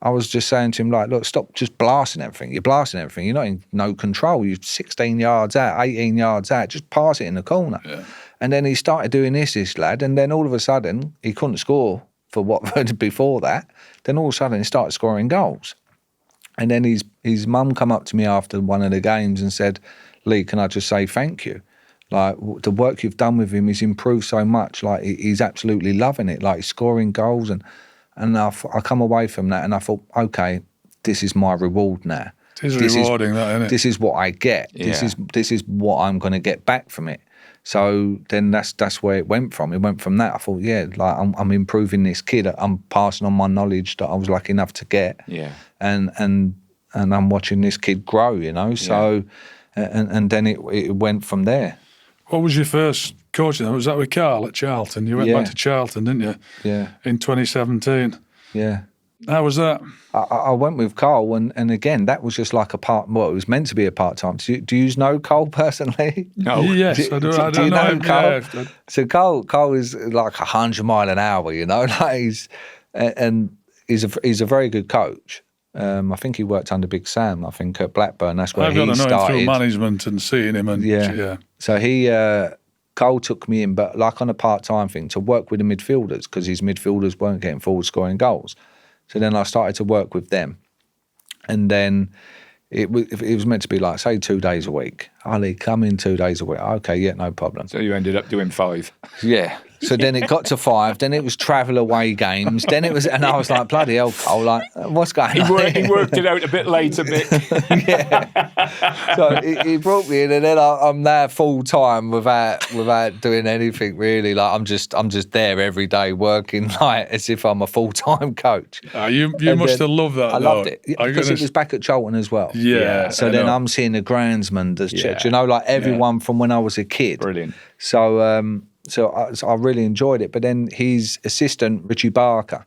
I was just saying to him, like, look, stop just blasting everything. You're blasting everything. You're not in no control. You're 16 yards out, 18 yards out. Just pass it in the corner. Yeah. And then he started doing this lad, and then all of a sudden he couldn't score for Watford before that. Then all of a sudden he started scoring goals. And then his mum come up to me after one of the games and said, "Lee, can I just say thank you? Like, the work you've done with him, he's improved so much. Like, he's absolutely loving it. Like, he's scoring goals." And I come away from that and I thought, okay, this is my reward now. It is rewarding, that, isn't it? This is what I get. Yeah. This is what I'm going to get back from it. So then that's where it went from. It went from that. I thought, yeah, like I'm improving this kid. I'm passing on my knowledge that I was lucky enough to get. Yeah. And I'm watching this kid grow, you know. So and then it went from there. What was your first coaching? Was that with Carl at Charlton? You went back to Charlton, didn't you? Yeah. In 2017. Yeah. How was that? I went with Carl, and again, that was just like it was meant to be a part-time. Do you know Carl personally? No. Yes, I do. I Do you know him. Carl? Yeah. So Carl is like 100 mile an hour, you know, like he's a very good coach. I think he worked under Big Sam, I think, at Blackburn. That's where I've got he to know started. him through management and seeing him. And Yeah. So Carl took me in, but like on a part-time thing, to work with the midfielders, because his midfielders weren't getting forward scoring goals. So then I started to work with them. And then it was meant to be like, say, 2 days a week. Ali, come in 2 days a week. Okay, yeah, no problem. So you ended up doing 5. Yeah. So then it got to 5. Then it was travel away games. Then it was, and I was like, bloody hell, Cole, like, what's going on? He worked it out a bit later, Mick. Yeah. So he brought me in, and then I'm there full time without doing anything really. Like I'm just there every day working like as if I'm a full-time coach. You must have loved that. I loved it because it was back at Charlton as well. Yeah. So then I'm seeing the groundsman, you know, like everyone from when I was a kid. Brilliant. So I really enjoyed it. But then his assistant, Richie Barker.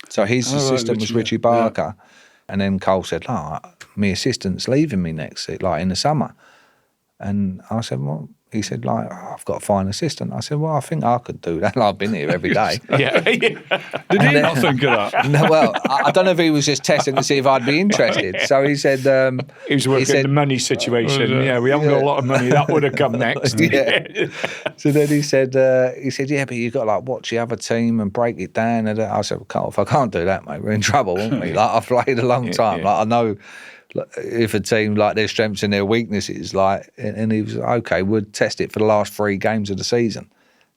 So his assistant was Richie Barker. Yeah. And then Cole said, "Oh, my assistant's leaving me next, like in the summer." And I said, "Well," he said, like, "I've got to find an assistant." I said, "Well, I think I could do that. I've been here every day." Yeah. Did he not think of that? No, well, I don't know if he was just testing to see if I'd be interested. So he said... he was working the money situation. Yeah, we haven't got a lot of money. That would have come next. Yeah. So then he said, "Yeah, but you've got to like watch the other team and break it down." And I said, "Well, Carl, if I can't do that, mate, we're in trouble, aren't we? Like, I've played a long time. Like, I know if a team like their strengths and their weaknesses, like," and he was okay, we'll test it for the last 3 games of the season.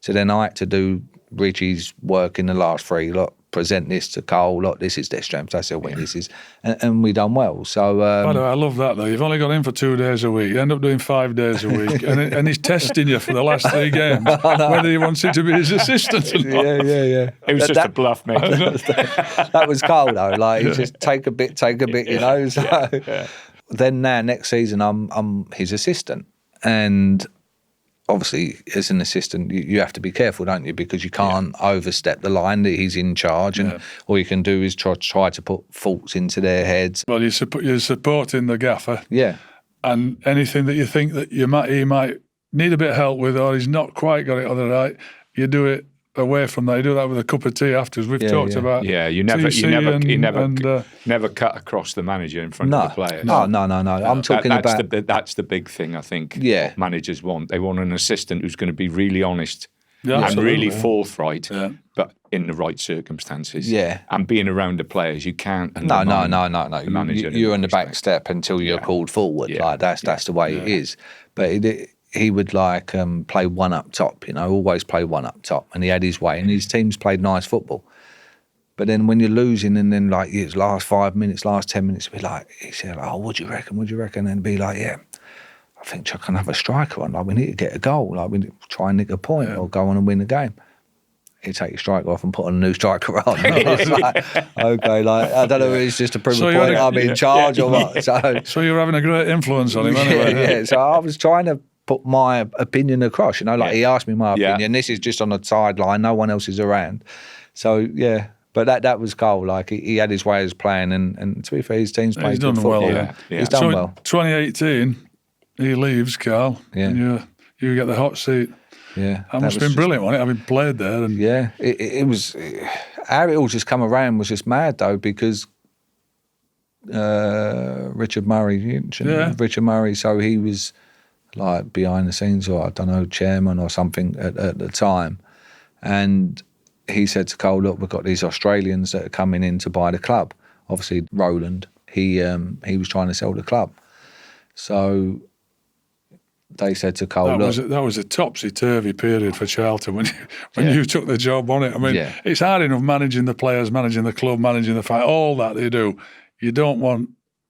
So then I had to do Richie's work in the last 3. Look, present this to Cole. Look, this is their strengths, that's their weaknesses, and we done well. So by the way, I love that though. You've only got in for 2 days a week. You end up doing 5 days a week, and he's testing you for the last 3 games whether he wants you to be his assistant or not. Yeah. It was just a bluff, mate. That was Cole though. Like he just take a bit, you know. So then now next season I'm his assistant, and obviously as an assistant you have to be careful, don't you? Because you can't overstep the line that he's in charge, and all you can do is try to put faults into their heads. Well, you're supporting the gaffer. Yeah. And anything that you think that he might need a bit of help with, or he's not quite got it on the right, you do it away from that. You do that with a cup of tea afterwards. We've talked about. Yeah, you never cut across the manager in front of the players. No. I'm talking about that's the big thing, I think. Yeah. What managers want. They want an assistant who's going to be really honest Yeah, and really forthright, Yeah. but in the right circumstances. Yeah. And being around the players, you can't. No. The manager You're in the back respect. step until you're called forward. Yeah. Like that's the way it is. But he would like play one up top, you know, always play one up top, and he had his way, and his teams played nice football. But then when you're losing, and then like his last 5 minutes, last 10 minutes, be like, he said, "Oh, what do you reckon? And be like, "Yeah, I think Chuck can have a striker on. Like, we need to get a goal. Like, we need to try and nick a point or go on and win the game." He'd take your striker off and put a new striker on. It's like, okay, like I don't know if it's just to prove a point I'm in charge or what. So you're having a great influence on him anyway. Yeah. So I was trying to put my opinion across, you know, like he asked me my opinion. This is just on the sideline, no one else is around. So yeah, but that was Cole. Like he had his way of playing, and to be fair, his team's played good football. Well, He's done well. 2018, he leaves, Carl. Yeah. And you get the hot seat. Yeah, that must have been brilliant, wasn't it? Having played there, and it was. How it all just come around was just mad though, because Richard Murray, Richard Murray. So he was like behind the scenes, or I don't know, chairman or something at the time, and he said to Cole, "Look, we've got these Australians that are coming in to buy the club." Obviously, Roland, he was trying to sell the club. So they said to Cole, that was a topsy-turvy period for Charlton when you took the job on it. I mean, it's hard enough managing the players, managing the club, managing the fight, all that they do. You don't want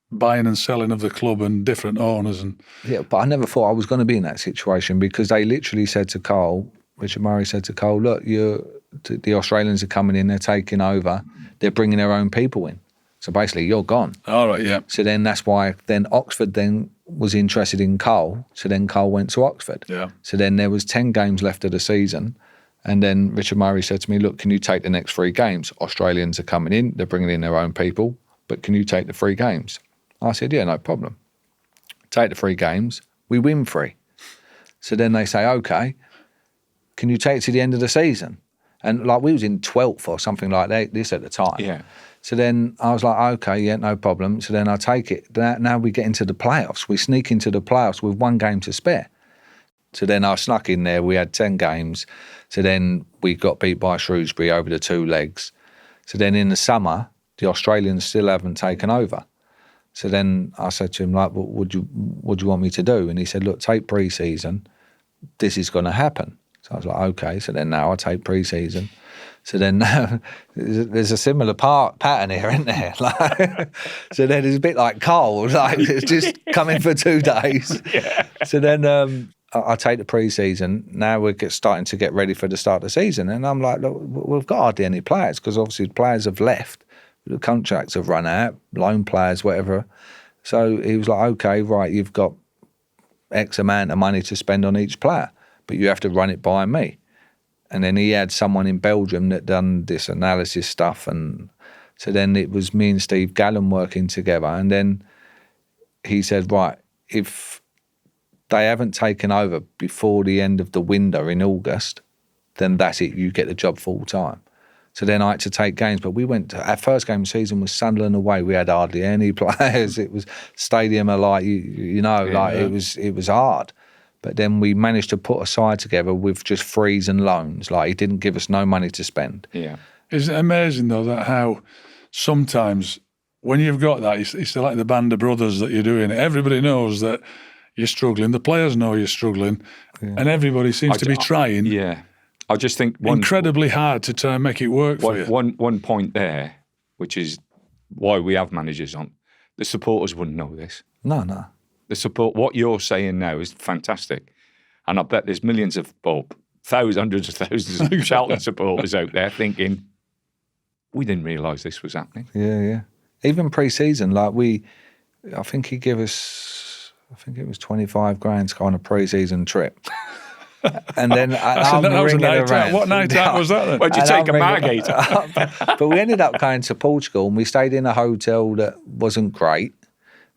buying and selling of the club and different owners. But I never thought I was going to be in that situation, because they literally said to Cole, Richard Murray said to Cole, look, the Australians are coming in, they're taking over, they're bringing their own people in. So basically, you're gone. All right, yeah. So then that's why then Oxford then was interested in Cole. So then Cole went to Oxford. Yeah. So then there was 10 games left of the season. And then Richard Murray said to me, look, can you take the next 3 games? Australians are coming in, they're bringing in their own people, but can you take the 3 games? I said, yeah, no problem. Take the 3 games, we win 3. So then they say, okay, can you take it to the end of the season? And like we was in 12th or something like that, this at the time. Yeah. So then I was like, okay, yeah, no problem. So then I take it. Now we get into the playoffs. We sneak into the playoffs with 1 game to spare. So then I snuck in there. We had 10 games. So then we got beat by Shrewsbury over the 2 legs. So then in the summer, the Australians still haven't taken over. So then I said to him, like, what do you want me to do? And he said, look, take pre-season. This is going to happen. So I was like, okay. So then now I take pre-season. So then now there's a similar pattern here, isn't there? Like, so then it's a bit like Cole, like it's just coming for 2 days. Yeah. So then I take the pre-season. Now we're starting to get ready for the start of the season. And I'm like, look, we've got hardly any players, because obviously players have left. The contracts have run out, loan players, whatever. So he was like, okay, right, you've got X amount of money to spend on each player, but you have to run it by me. And then he had someone in Belgium that done this analysis stuff. And so then it was me and Steve Gallen working together. And then he said, right, if they haven't taken over before the end of the window in August, then that's it, you get the job full time. So then I had to take games, but we went to, our first game of the season was Sunderland away. We had hardly any players. It was stadium alike, it was hard. But then we managed to put a side together with just frees and loans. Like, he didn't give us no money to spend. Yeah. Isn't it amazing, though, that how sometimes when you've got that, it's like the band of brothers that you're doing. Everybody knows that you're struggling. The players know you're struggling. Yeah. And everybody seems to be trying. Yeah. I just think incredibly hard to try and make it work for you. One point there, which is why we have managers on, the supporters wouldn't know this. No. The support, what you're saying now is fantastic. And I bet there's millions of, hundreds of thousands of Charlton supporters out there thinking, we didn't realise this was happening. Yeah. Even pre-season, like I think he gave us, it was 25 grand kind of pre-season trip. And then that was a night out. What night out was that then? Where'd you take a Margate? But we ended up going to Portugal, and we stayed in a hotel that wasn't great,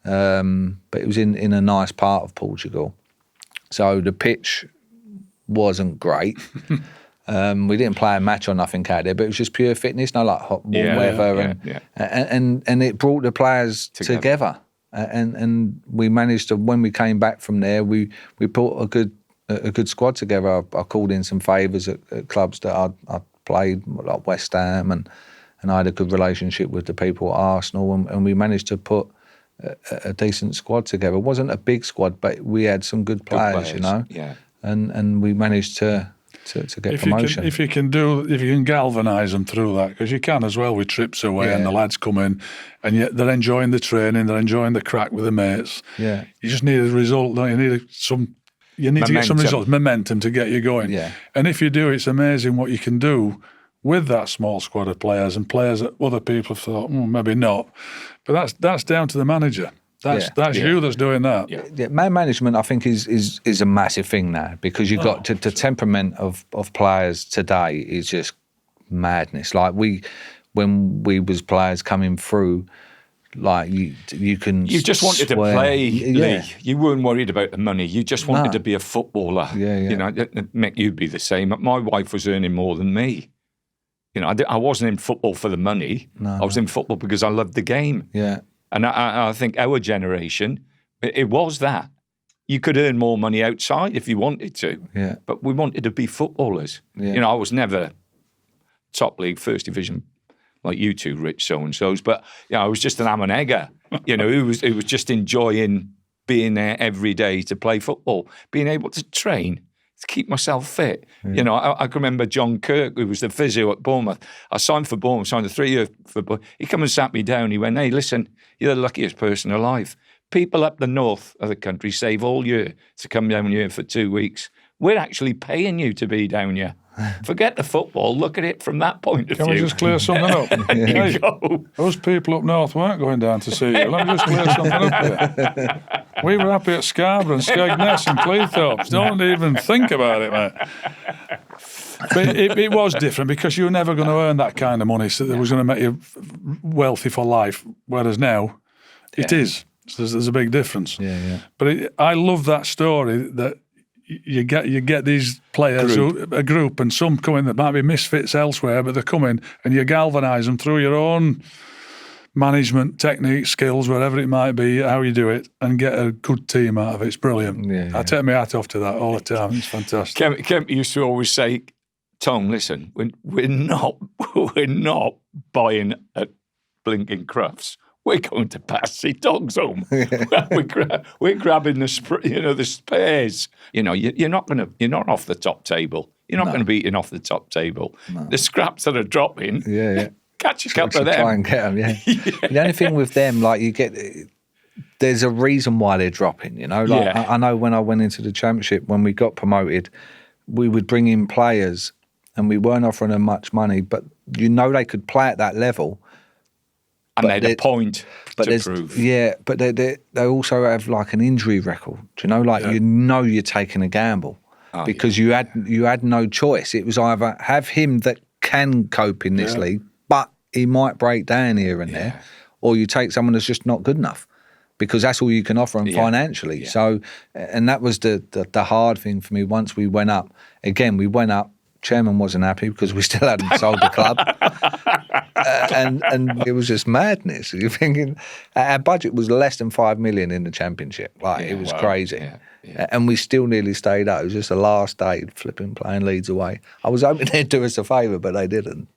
but it was in a nice part of Portugal. So the pitch wasn't great. We didn't play a match or nothing out there, but it was just pure fitness, no like hot warm weather, and it brought the players together. And we managed to, when we came back from there, we put a good squad together. I called in some favours at clubs that I'd played, like West Ham, and I had a good relationship with the people at Arsenal, and we managed to put a decent squad together. It wasn't a big squad, but we had some good players, you know. Yeah. And we managed to get promotion. If you can galvanise them through that, because you can as well with trips away and the lads come in, and yet they're enjoying the training, they're enjoying the crack with the mates. Yeah. You just need a result, don't you? You need to get some results, momentum to get you going. Yeah. And if you do, it's amazing what you can do with that small squad of players, and players that other people have thought, maybe not. But that's down to the manager. That's you that's doing that. Yeah, man management, I think, is a massive thing now, because you've got the temperament of players today is just madness. Like when we was players coming through, like you just wanted to play, Lee. You weren't worried about the money. You just wanted to be a footballer. Yeah. You know, Mick, you'd be the same. My wife was earning more than me. You know, I wasn't in football for the money. I was in football because I loved the game. Yeah. And I think our generation, it was that. You could earn more money outside if you wanted to. Yeah. But we wanted to be footballers. Yeah. You know, I was never top league, first division, like you two rich so-and-sos. But, I was just an am and egger. you know, who was just enjoying being there every day to play football, being able to train, to keep myself fit. You know, I can remember John Kirk, who was the physio at Bournemouth. I signed for Bournemouth, signed a 3-year for Bournemouth. He come and sat me down. He went, "Hey, listen, you're the luckiest person alive. People up the north of the country save all year to come down here for 2 weeks. We're actually paying you to be down here. Forget the football. Look at it from that point of view." Can we just clear something up? There you go. Those people up north weren't going down to see you. Let me just clear something up there. We were happy at Scarborough and Skegness and Cleethorpes. Don't even think about it, mate. But it was different because you were never going to earn that kind of money, so that was going to make you wealthy for life. Whereas now, it is. So there's a big difference. But I love that story that you get these players, a group, and some come in that might be misfits elsewhere, but they come in and you galvanise them through your own management technique, skills, whatever it might be, how you do it, and get a good team out of it. It's brilliant. I take my hat off to that all the time. It's fantastic. Kemp used to always say, "Tom, listen, we're not buying at Blinking Crufts. We're going to Passy Dogs home. we're grabbing the spares. You know, you're not off the top table. You're not going to be eating off the top table. No. The scraps that are dropping, catch a couple of them. Try and get them, The only thing with them, like there's a reason why they're dropping, you know. Like I know when I went into the Championship, when we got promoted, we would bring in players and we weren't offering them much money, but you know they could play at that level. And they had a point to prove. Yeah, but they also have like an injury record. Do you know, like you know you're taking a gamble because you had no choice. It was either have him that can cope in this league, but he might break down here and there, or you take someone that's just not good enough because that's all you can offer them financially. So, and that was the hard thing for me. Once we went up, we went up. Chairman wasn't happy because we still hadn't sold the club. And it was just madness. You're thinking our budget was less than 5 million in the Championship. Like it was crazy. And we still nearly stayed up. It was just the last day flipping playing Leeds away. I was hoping they'd do us a favour, but they didn't.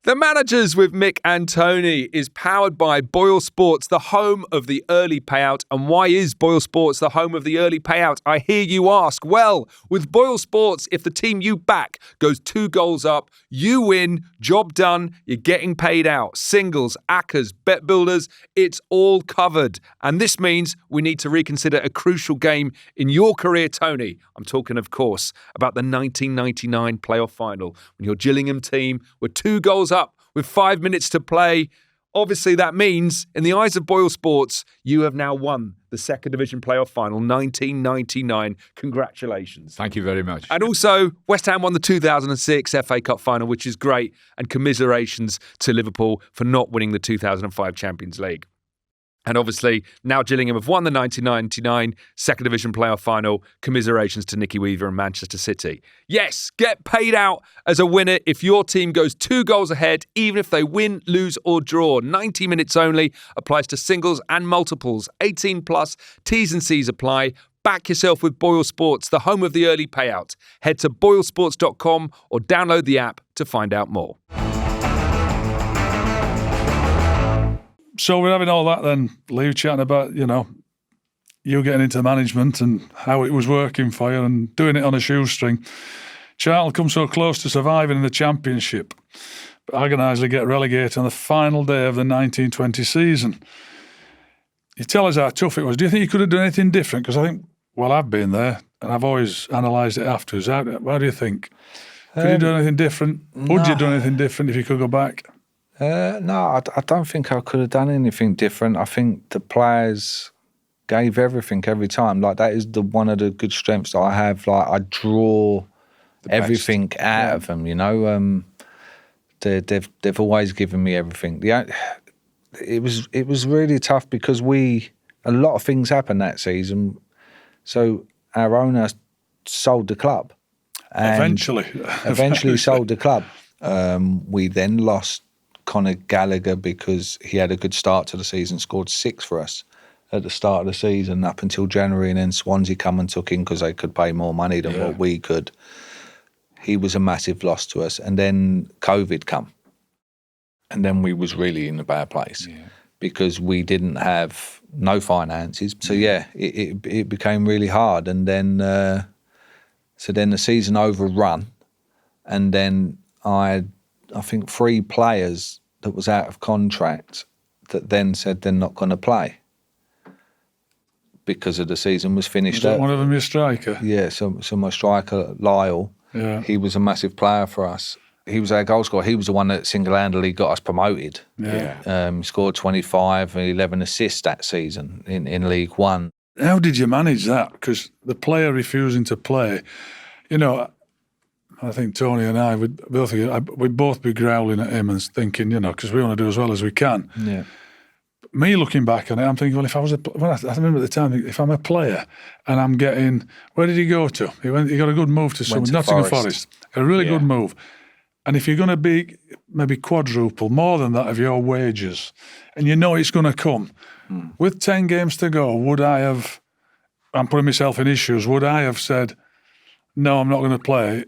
The Managers with Mick and Tony is powered by BOYLE Sports, the home of the early payout. And why is BOYLE Sports the home of the early payout, I hear you ask? Well, with BOYLE Sports, if the team you back goes 2 goals up, you win, job done, you're getting paid out. Singles, ACCAs, bet builders, it's all covered. And this means we need to reconsider a crucial game in your career, Tony. I'm talking, of course, about the 1999 playoff final when your Gillingham team were 2 goals up with 5 minutes to play. Obviously, that means, in the eyes of BOYLE Sports, you have now won the Second Division playoff final, 1999. Congratulations. Thank you very much. And also, West Ham won the 2006 FA Cup final, which is great, and commiserations to Liverpool for not winning the 2005 Champions League. And obviously, now Gillingham have won the 1999 Second Division playoff final. Commiserations to Nicky Weaver and Manchester City. Yes, get paid out as a winner if your team goes 2 goals ahead, even if they win, lose or draw. 90 minutes only, applies to singles and multiples. 18 plus, T's and C's apply. Back yourself with BOYLE Sports, the home of the early payout. Head to boylesports.com or download the app to find out more. So we're having all that then, Lee, chatting about, you getting into management and how it was working for you and doing it on a shoestring. Charlton come so close to surviving in the Championship, but agonisingly get relegated on the final day of the 1920 season. You tell us how tough it was. Do you think you could have done anything different? Because I think, I've been there and I've always analysed it afterwards. What do you think? Could you do anything different? Would you do anything different if you could go back? No, I don't think I could have done anything different. I think the players gave everything every time. Like that is one of the good strengths that I have. Like I draw everything out of them. They've always given me everything. It was really tough because a lot of things happened that season. So our owner sold the club. Eventually sold the club. We then lost Conor Gallagher because he had a good start to the season, scored 6 for us at the start of the season up until January, and then Swansea come and took him because they could pay more money than what we could. He was a massive loss to us, and then COVID come. And then we was really in a bad place because we didn't have no finances. So it became really hard. And then so then the season overrun, and then I think 3 players that was out of contract that then said they're not going to play because of the season was finished. One of them your striker? Yeah, so my striker, Lyle, he was a massive player for us. He was our goal scorer. He was the one that single-handedly got us promoted. Scored 25 and 11 assists that season in League One. How did you manage that? Because the player refusing to play, you know, I think Tony and I would both be growling at him and thinking, you know, because we want to do as well as we can. Yeah. Me looking back on it, I'm thinking, well, if I was I remember at the time, if I'm a player and I'm getting, where did he go to? He got a good move to Nottingham Forest. A really good move. And if you're going to be maybe quadruple, more than that of your wages, and you know it's going to come, with 10 games to go, I'm putting myself in issues, would I have said, no, I'm not going to play?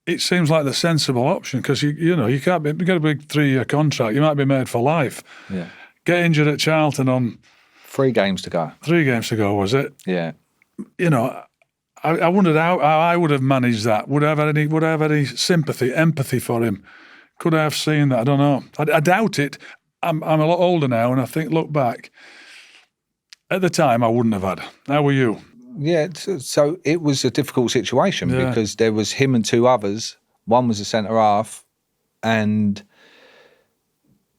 It seems like the sensible option because, you know, you can't be, you've got a big 3-year contract, you might be made for life. Yeah. Get injured at Charlton on 3 games to go. 3 games to go, was it? Yeah. You know, I wondered how I would have managed that. Would I have any sympathy, empathy for him? Could I have seen that? I don't know. I doubt it. I'm a lot older now, and I think, look back, at the time I wouldn't have had. How were you? Yeah, so it was a difficult situation because there was him and 2 others. One was a centre half, and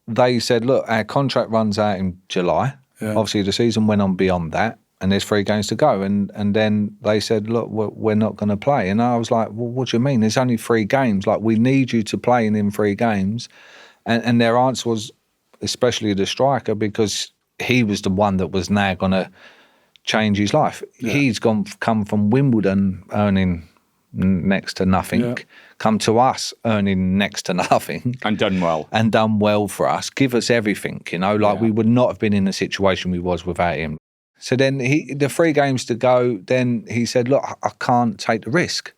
they said, look, our contract runs out in July. Yeah. Obviously, the season went on beyond that, and there's 3 games to go. And then they said, look, we're not going to play. And I was like, well, what do you mean? There's only 3 games. Like, we need you to play in them 3 games. And their answer was, especially the striker, because he was the one that was now going to change his life. Yeah. He's come from Wimbledon earning next to nothing, come to us earning next to nothing. And done well. And done well for us, give us everything, you know, like we would not have been in the situation we was without him. So then the 3 games to go, then he said, look, I can't take the risk.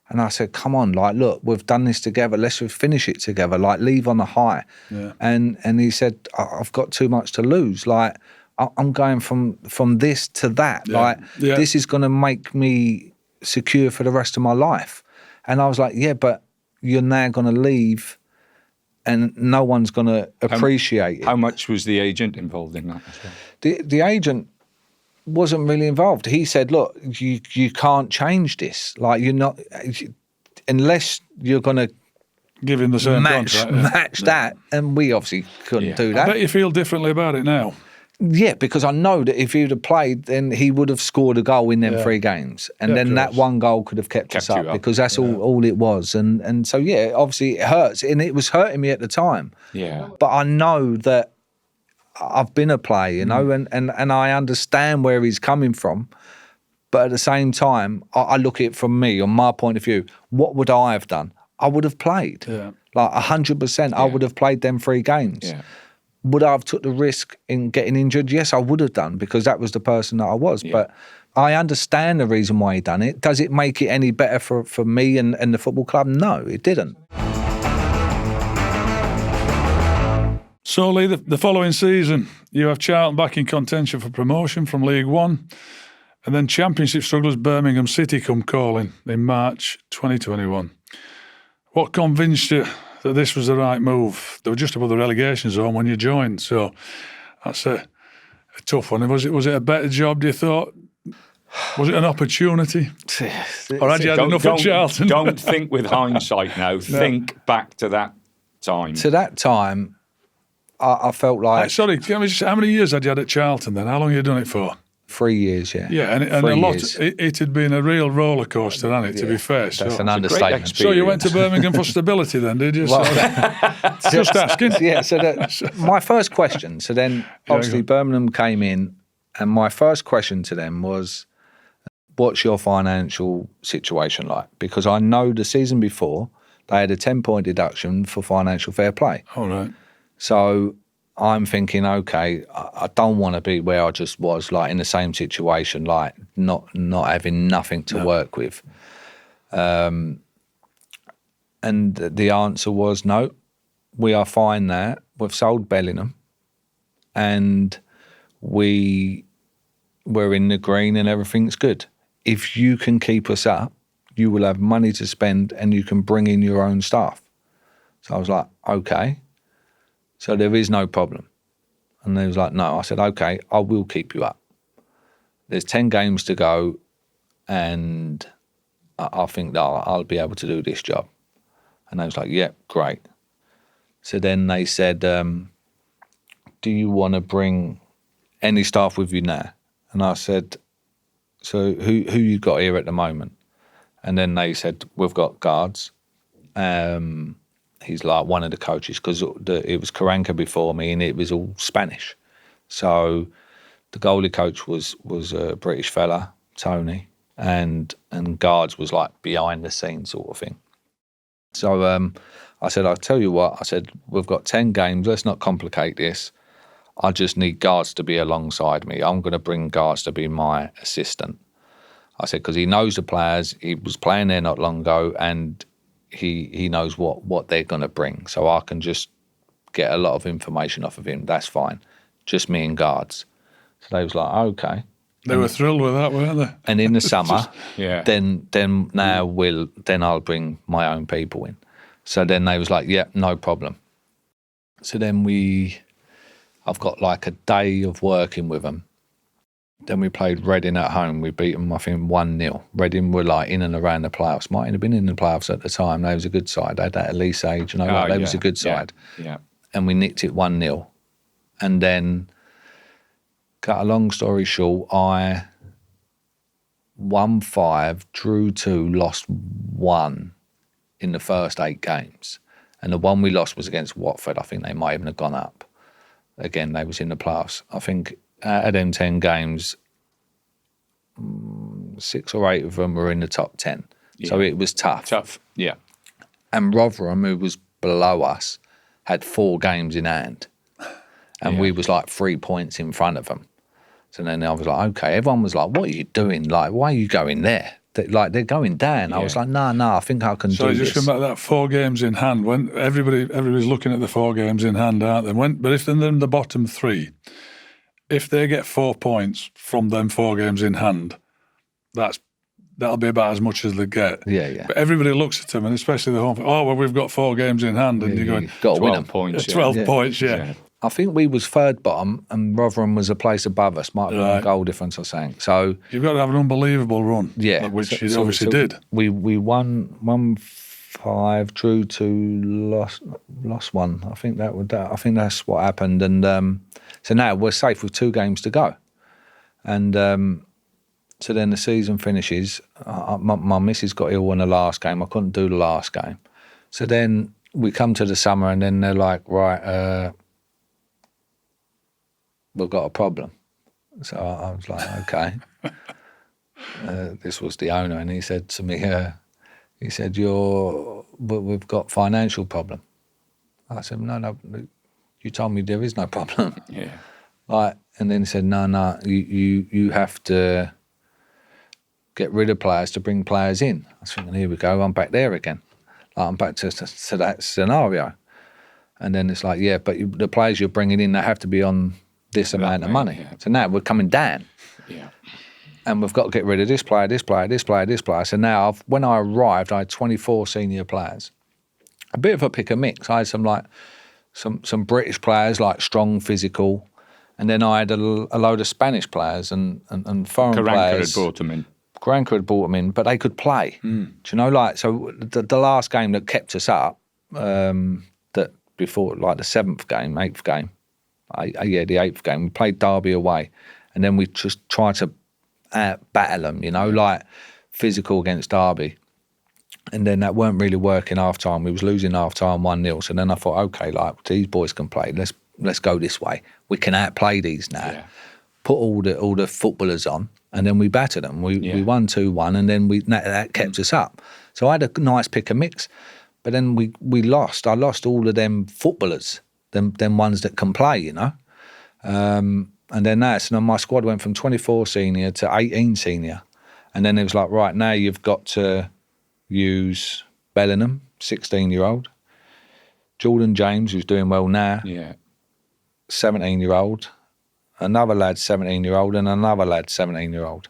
And I said, come on, like, look, we've done this together, let's finish it together, like, leave on a high. Yeah. And he said, I've got too much to lose, like, I'm going from this to that. Yeah. Like, this is going to make me secure for the rest of my life. And I was like, yeah, but you're now going to leave and no one's going to appreciate it. How much was the agent involved in that as well? The agent wasn't really involved. He said, look, you can't change this. Like, you're not, unless you're going to give him the same match that. And we obviously couldn't do that. I bet you feel differently about it now. Yeah, because I know that if he'd have played, then he would have scored a goal in them 3 games. And then that 1 goal could have kept us up because that's all it was. And so, yeah, obviously it hurts. And it was hurting me at the time. Yeah. But I know that I've been a player, you know, and I understand where he's coming from. But at the same time, I look at it from me, on my point of view, what would I have done? I would have played. Yeah. Like 100%, I would have played them 3 games. Yeah. Would I have took the risk in getting injured? Yes, I would have done because that was the person that I was. Yeah. But I understand the reason why he done it. Does it make it any better for me and the football club? No, it didn't. So, Lee, the following season, you have Charlton back in contention for promotion from League One, and then Championship strugglers Birmingham City come calling in March 2021. What convinced you that this was the right move? They were just above the relegation zone when you joined, so that's a tough one. Was it a better job, do you thought? Was it an opportunity? Or had you had enough at Charlton? Don't think with hindsight now. No. Think back to that time. To that time, I felt like... Sorry, how many years had you had at Charlton then? How long had you done it for? 3 years, yeah. Yeah, and a lot. It had been a real roller coaster, hadn't it? To be fair, that's an understatement. So you went to Birmingham for stability, then, did you? Well, just asking. Yeah. So my first question. So then, obviously, Birmingham came in, and my first question to them was, "What's your financial situation like?" Because I know the season before they had a 10-point deduction for financial fair play. All right. So I'm thinking, okay, I don't want to be where I just was, like in the same situation, like not having nothing to work with. And the answer was no, we are fine there. we've sold Bellingham and we're in the green and everything's good. If you can keep us up, you will have money to spend and you can bring in your own staff. So I was like, okay. So there is no problem. And they was like, no. I said, okay, I will keep you up. There's 10 games to go and I think that I'll be able to do this job. And they was like, yeah, great. So then they said, do you want to bring any staff with you now? And I said, so who you got here at the moment? And then they said, we've got guards. He's like one of the coaches because it was Karanka before me and it was all Spanish. So the goalie coach was a British fella, Tony, and guards was like behind the scenes sort of thing. So I said, I'll tell you what, I said, we've got 10 games, let's not complicate this. I just need guards to be alongside me. I'm going to bring guards to be my assistant. I said, because he knows the players, he was playing there not long ago, and he knows what they're going to bring. So I can just get a lot of information off of him. That's fine. Just me and guards. So they was like, okay. They were thrilled with that, weren't they? And in the summer, Yeah. then I'll bring my own people in. So then they was like, yeah, no problem. So then I've got like a day of working with them. Then we played Reading at home. We beat them, I think, 1-0. Reading were like in and around the playoffs. Mightn't have been in the playoffs at the time. They was a good side. They had that Elise age, they was a good side. Yeah. And we nicked it 1-0. And then, cut a long story short, I won 5, drew 2, lost 1 in the first 8 games. And the one we lost was against Watford. I think they might even have gone up. Again, they was in the playoffs. I think out of them 10 games, 6 or 8 of them were in the top 10. Yeah. So it was tough. Tough, yeah. And Rotherham, who was below us, had 4 games in hand. And we was like 3 points in front of them. So then I was like, okay. Everyone was like, what are you doing? Like, why are you going there? They're going down. Yeah. I was like, no, I think I can do this. So just come back to that 4 games in hand. When everybody's looking at the 4 games in hand, aren't they? But if they're in the bottom 3, if they get 4 points from them 4 games in hand, that'll be about as much as they get. Yeah. But everybody looks at them, and especially the home. Oh well, we've got 4 games in hand, and you're going, got to win 12 points. 12 points, yeah. I think we was 3rd bottom, and Rotherham was a place above us. Might have been a goal difference or something. So you've got to have an unbelievable run. Yeah, which you obviously did. We won 5, drew 2, lost 1. I think I think that's what happened. And so now we're safe with 2 games to go. And so then the season finishes. My missus got ill in the last game. I couldn't do the last game. So then we come to the summer, and then they're like, right, we've got a problem. So I was like, okay. This was the owner, and he said to me, he said, we've got financial problem. I said, no, you told me there is no problem. Yeah. And then he said, no, you have to get rid of players to bring players in. I was thinking, here we go, I'm back there again. I'm back to that scenario. And then it's like, yeah, but the players you're bringing in, they have to be on this amount of money. Yeah. So now we're coming down. Yeah. And we've got to get rid of this player, this player, this player, this player. So now, when I arrived, I had 24 senior players. A bit of a pick and mix. I had some British players, like strong, physical, and then I had a load of Spanish players and foreign players. Karanka had brought them in, but they could play. Do you know, so the last game that kept us up, that before, like the 7th game, 8th game, the 8th game, we played Derby away, and then we just tried to battle them, like physical against Derby. And then that weren't really working half time. We was losing half time 1-0. So then I thought, okay, like these boys can play. Let's go this way. We can outplay these now. Yeah. Put all the footballers on, and then we battered them. We won 2-1, and then that kept us up. So I had a nice pick and mix. But then we lost. I lost all of them footballers, them ones that can play, And then my squad went from 24 senior to 18 senior. And then it was like, right, now you've got to use Bellingham, 16-year-old, Jordan James, who's doing well now, Yeah. 17-year-old, another lad 17-year-old, and another lad 17-year-old.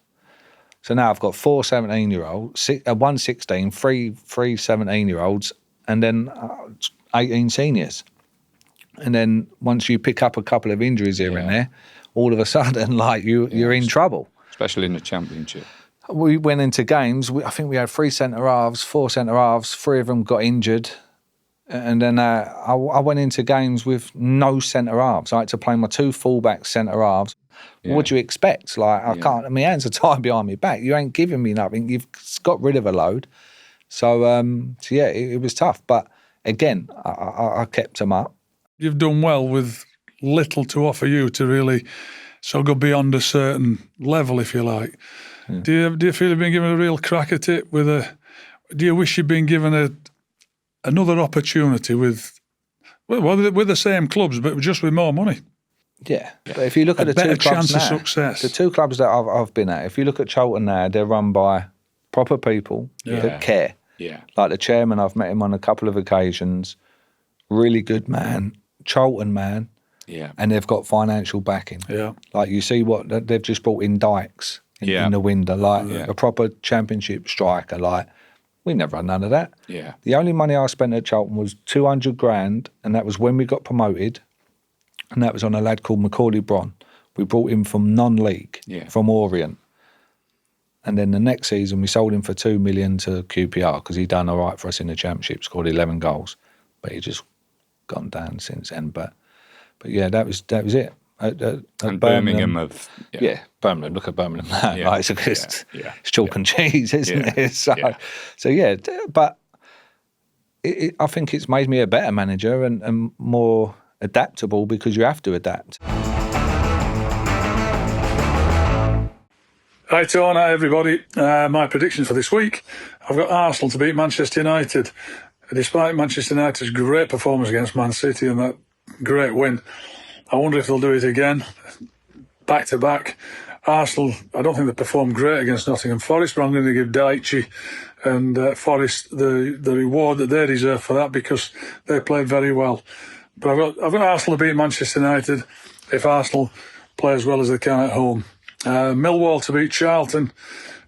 So now I've got 4 17-year-olds, 1 16, 3 17-year-olds, and then 18 seniors. And then once you pick up a couple of injuries here and there, all of a sudden, like you're in trouble. Especially in the Championship. We went into games. I think we had 3 centre halves, 4 centre halves. 3 of them got injured, and then I went into games with no centre halves. I had to play my 2 fullback centre halves. Yeah. What do you expect? Like I can't. My hands are tied behind my back. You ain't giving me nothing. You've got rid of a load. So yeah, it was tough. But again, I kept them up. You've done well with little to offer you to really go beyond a certain level, if you like. Yeah. Do you feel you've been given a real crack at it? Do you wish you'd been given another opportunity with the same clubs, but just with more money? Yeah, but if you look at the 2 clubs now, success. The 2 clubs that I've been at, if you look at Charlton now, they're run by proper people that care. Yeah, like the chairman, I've met him on a couple of occasions. Really good man, Charlton man. Yeah, and they've got financial backing. Yeah, like you see what they've just brought in Dykes in the window, like a proper Championship striker. Like we never had none of that. Yeah, the only money I spent at Charlton was 200 grand, and that was when we got promoted. And that was on a lad called Macaulay Bron. We brought him from non-league, from Orient. And then the next season, we sold him for 2 million to QPR because he'd done all right for us in the Championship, scored 11 goals. But he just gone down since then. But yeah, that was it. At and Birmingham Birmingham. Look at Birmingham now. Yeah. Like, it's chalk and cheese, isn't it? So yeah, but I think it's made me a better manager and more adaptable because you have to adapt. Hi, Tony, everybody. My predictions for this week, I've got Arsenal to beat Manchester United. Despite Manchester United's great performance against Man City and that great win, I wonder if they'll do it again, back to back. Arsenal, I don't think they performed great against Nottingham Forest, but I'm going to give Daichi and Forest the reward that they deserve for that because they played very well. But I've got Arsenal to beat Manchester United if Arsenal play as well as they can at home. Millwall to beat Charlton.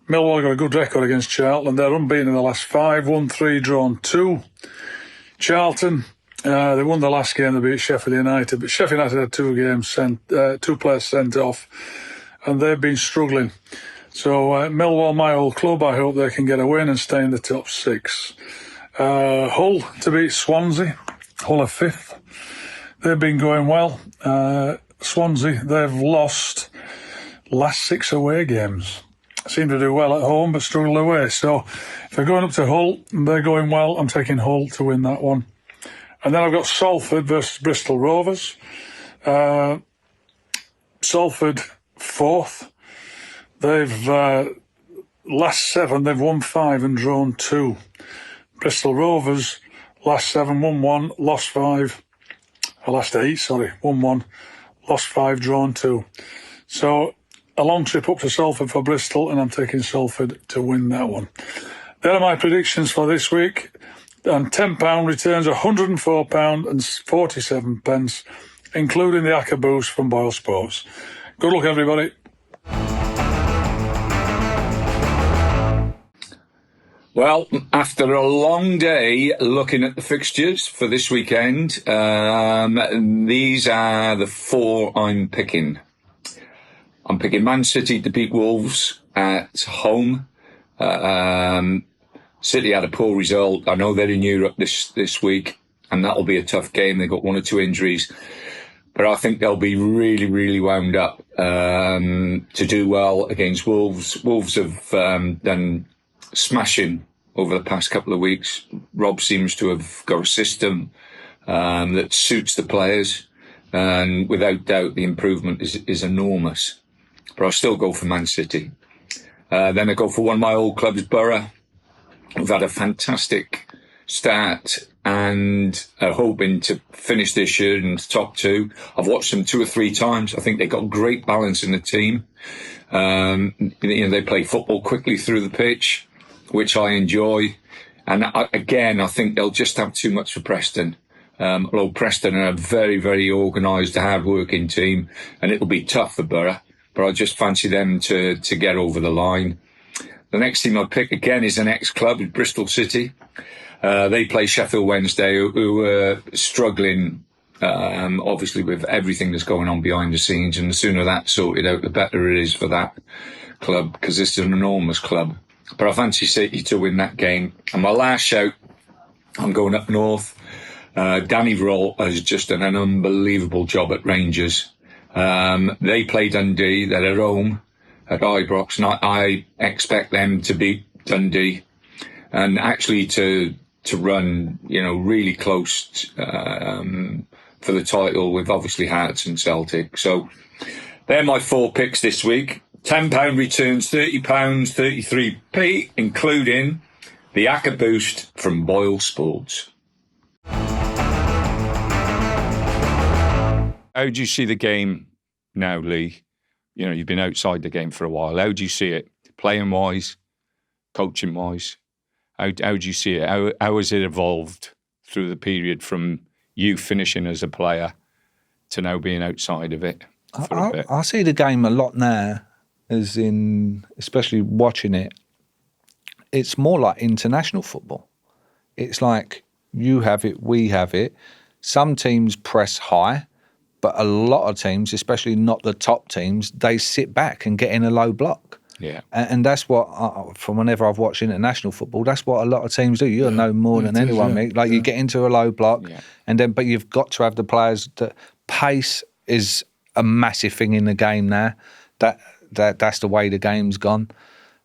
Millwall got a good record against Charlton. They're unbeaten in the last 5, won 3, drawn 2. Charlton, they won the last game, they beat Sheffield United. But Sheffield United had 2 players sent off, and they've been struggling. So Millwall, my old club, I hope they can get a win and stay in the top 6. Hull to beat Swansea. Hull are 5th. They've been going well. Swansea, they've lost last 6 away games. Seem to do well at home, but struggle away. So if they're going up to Hull and they're going well, I'm taking Hull to win that one. And then I've got Salford versus Bristol Rovers. Salford 4th. They've last 7, they've won 5 and drawn 2. Bristol Rovers, last 7, won 1, lost 5. Last 8, won 1, lost 5, drawn 2. So a long trip up to Salford for Bristol, and I'm taking Salford to win that one. There are my predictions for this week. And £10 returns £104 and 47 pence, including the Acca Boost from BOYLE Sports. Good luck, everybody. Well, after a long day looking at the fixtures for this weekend, these are the 4 I'm picking. I'm picking Man City to beat Wolves at home. City had a poor result. I know they're in Europe this week, and that'll be a tough game. They've got 1 or 2 injuries. But I think they'll be really, really wound up to do well against Wolves. Wolves have done smashing over the past couple of weeks. Rob seems to have got a system that suits the players, and without doubt the improvement is enormous. But I'll still go for Man City. Then I go for one of my old clubs, Borough. We've had a fantastic start and are hoping to finish this year in the top 2. I've watched them 2 or 3 times. I think they've got great balance in the team. They play football quickly through the pitch, which I enjoy. And I think they'll just have too much for Preston. Although Preston are a very, very organised, hard-working team, and it'll be tough for Borough, but I just fancy them to get over the line. The next team I'd pick again is an ex-club, Bristol City. They play Sheffield Wednesday, who are struggling, obviously, with everything that's going on behind the scenes. And the sooner that's sorted out, the better it is for that club, because it's an enormous club. But I fancy City to win that game. And my last shout, I'm going up north. Danny Roll has just done an unbelievable job at Rangers. They play Dundee. They're at home at Ibrox, and I expect them to beat Dundee and actually to run, really close for the title with obviously Hearts and Celtic. So they're my 4 picks this week. £10 returns, £30, 33p, including the Acca Boost from BOYLE Sports. How do you see the game now, Lee? You've been outside the game for a while. How do you see it? Playing-wise, coaching-wise? How do you see it? How has it evolved through the period from you finishing as a player to now being outside of it for a bit? I see the game a lot now, as in, especially watching it, it's more like international football. It's like you have it, we have it. Some teams press high, but a lot of teams, especially not the top teams, they sit back and get in a low block. Yeah. And that's what, from whenever I've watched international football, that's what a lot of teams do. You'll know more than anyone, Mick. Like you get into a low block, but you've got to have the players that pace is a massive thing in the game now. That's the way the game's gone.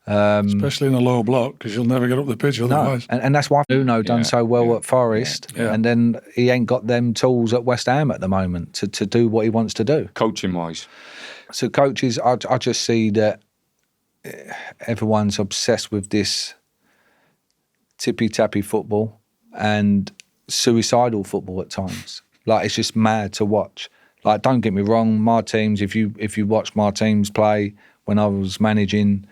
Especially in a low block, because you'll never get up the pitch otherwise. No. And that's why Nuno done so well at Forest, and then he ain't got them tools at West Ham at the moment to do what he wants to do. Coaching-wise? So coaches, I just see that everyone's obsessed with this tippy-tappy football and suicidal football at times. Like, it's just mad to watch. Like, don't get me wrong, my teams, if you watch my teams play when I was managing,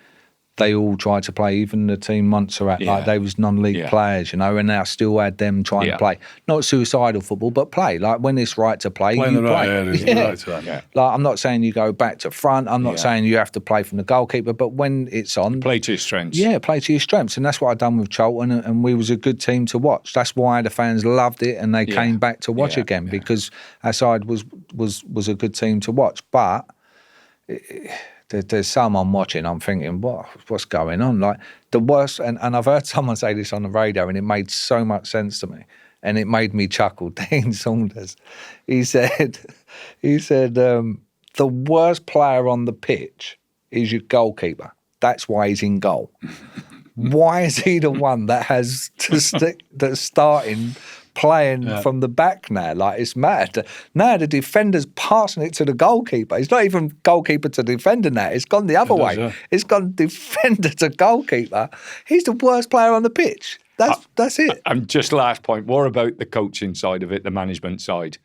they all tried to play, even the team Munster at, like they was non-league players, and I still had them trying to play. Not suicidal football, but play. Like when it's right to play, play you in the play. right areas, the right time. Like I'm not saying you go back to front. I'm not saying you have to play from the goalkeeper, but when it's on, play to your strengths. Yeah, play to your strengths, and that's what I done with Charlton, and we was a good team to watch. That's why the fans loved it, and they came back to watch again because our side was a good team to watch, but. There's some I'm watching, I'm thinking, what's going on? Like the worst, and I've heard someone say this on the radio, and it made so much sense to me, and it made me chuckle. Dean Saunders, he said, the worst player on the pitch is your goalkeeper. That's why he's in goal. Why is he the one that has to that's starting playing from the back now? Like, it's mad. Now the defender's passing it to the goalkeeper. It's not even goalkeeper to defender now. It's gone the other way. It's gone defender to goalkeeper. He's the worst player on the pitch. That's it. And just last point, what about the coaching side of it, the management side?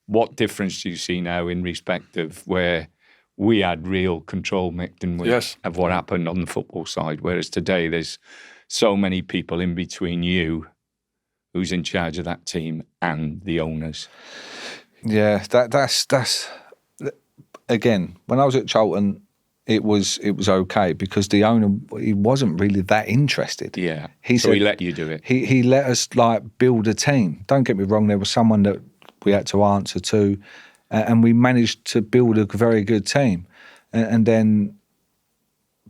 What difference do you see now in respect of where we had real control, Mick, didn't we, of what happened on the football side, whereas today there's so many people in between you who's in charge of that team and the owners. Yeah, that's again, when I was at Charlton, it was okay because the owner, he wasn't really that interested. Yeah, he let you do it. He let us build a team. Don't get me wrong, there was someone that we had to answer to, and we managed to build a very good team. And then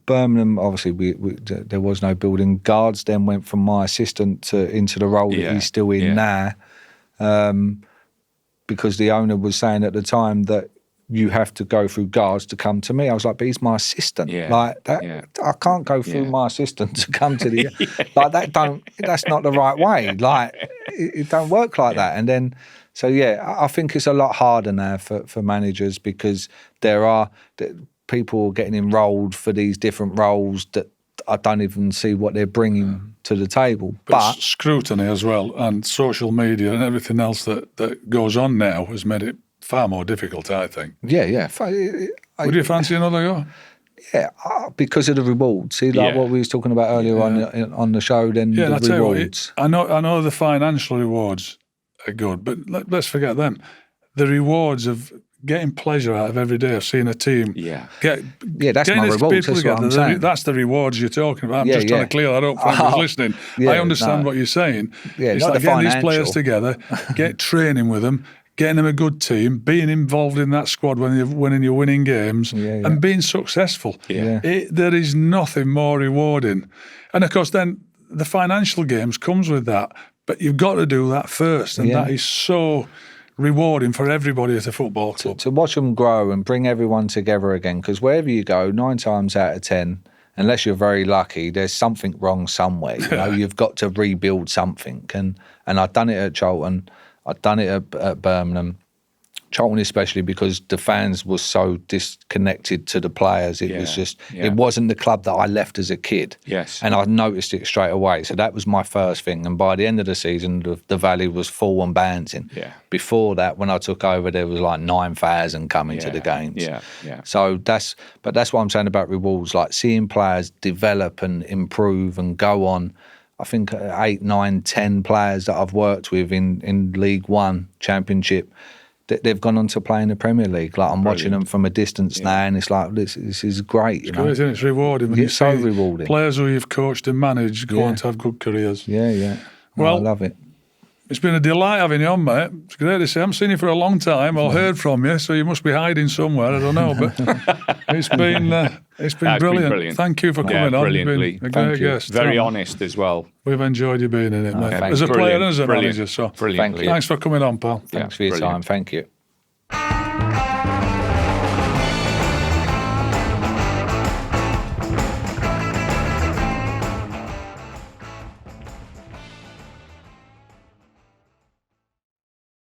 Birmingham, obviously, there was no building. Guards then went from my assistant into the role that he's still in now, because the owner was saying at the time that you have to go through guards to come to me. I was like, but he's my assistant. I can't go through my assistant to come to the that's not the right way. Like it don't work like that. And then I think it's a lot harder now for managers because there are people getting enrolled for these different roles that I don't even see what they're bringing to the table. But scrutiny as well, and social media and everything else that goes on now has made it far more difficult, I think. Yeah. Would you fancy another go? Yeah, because of the rewards. See, what we was talking about earlier on the show. Then the rewards. I know the financial rewards are good, but let's forget them. The rewards of getting pleasure out of every day of seeing a team. That's my rewards. That's what I'm saying. That's the rewards you're talking about. I'm just trying to clear that up for anyone who's listening. I understand what you're saying. It's like getting these players together, get training with them, getting them a good team, being involved in that squad when you're winning games, and being successful. There is nothing more rewarding. And of course, then the financial games comes with that. But you've got to do that first, and that is so rewarding for everybody at a football club. To watch them grow and bring everyone together again, because wherever you go, 9 times out of 10, unless you're very lucky, there's something wrong somewhere. You know, you've got to rebuild something. And I've done it at Charlton, I've done it at Birmingham. Charlton especially, because the fans were so disconnected to the players. It was just, it wasn't the club that I left as a kid. And I noticed it straight away. So that was my first thing. And by the end of the season, the valley was full and bouncing. Before that, when I took over, there was like 9,000 coming to the games. So that's what I'm saying about rewards, like seeing players develop and improve and go on. I think 8, 9, 10 players that I've worked with in League One, Championship, they've gone on to play in the Premier League. Like I'm watching them from a distance now, and it's like this is great. It's great, isn't it? It's rewarding. When it's so rewarding. Players who you've coached and managed go on to have good careers. Well, I love it. It's been a delight having you on, mate. It's great to see. I haven't seen you for a long time or heard from you, so you must be hiding somewhere. I don't know, but it's been brilliant. Thank you for coming on. You've been a great guest. Very honest as well. We've enjoyed you being in it, mate. As a player and as a manager. So Thank you. Thanks for coming on, pal. Thanks for your time. Thank you.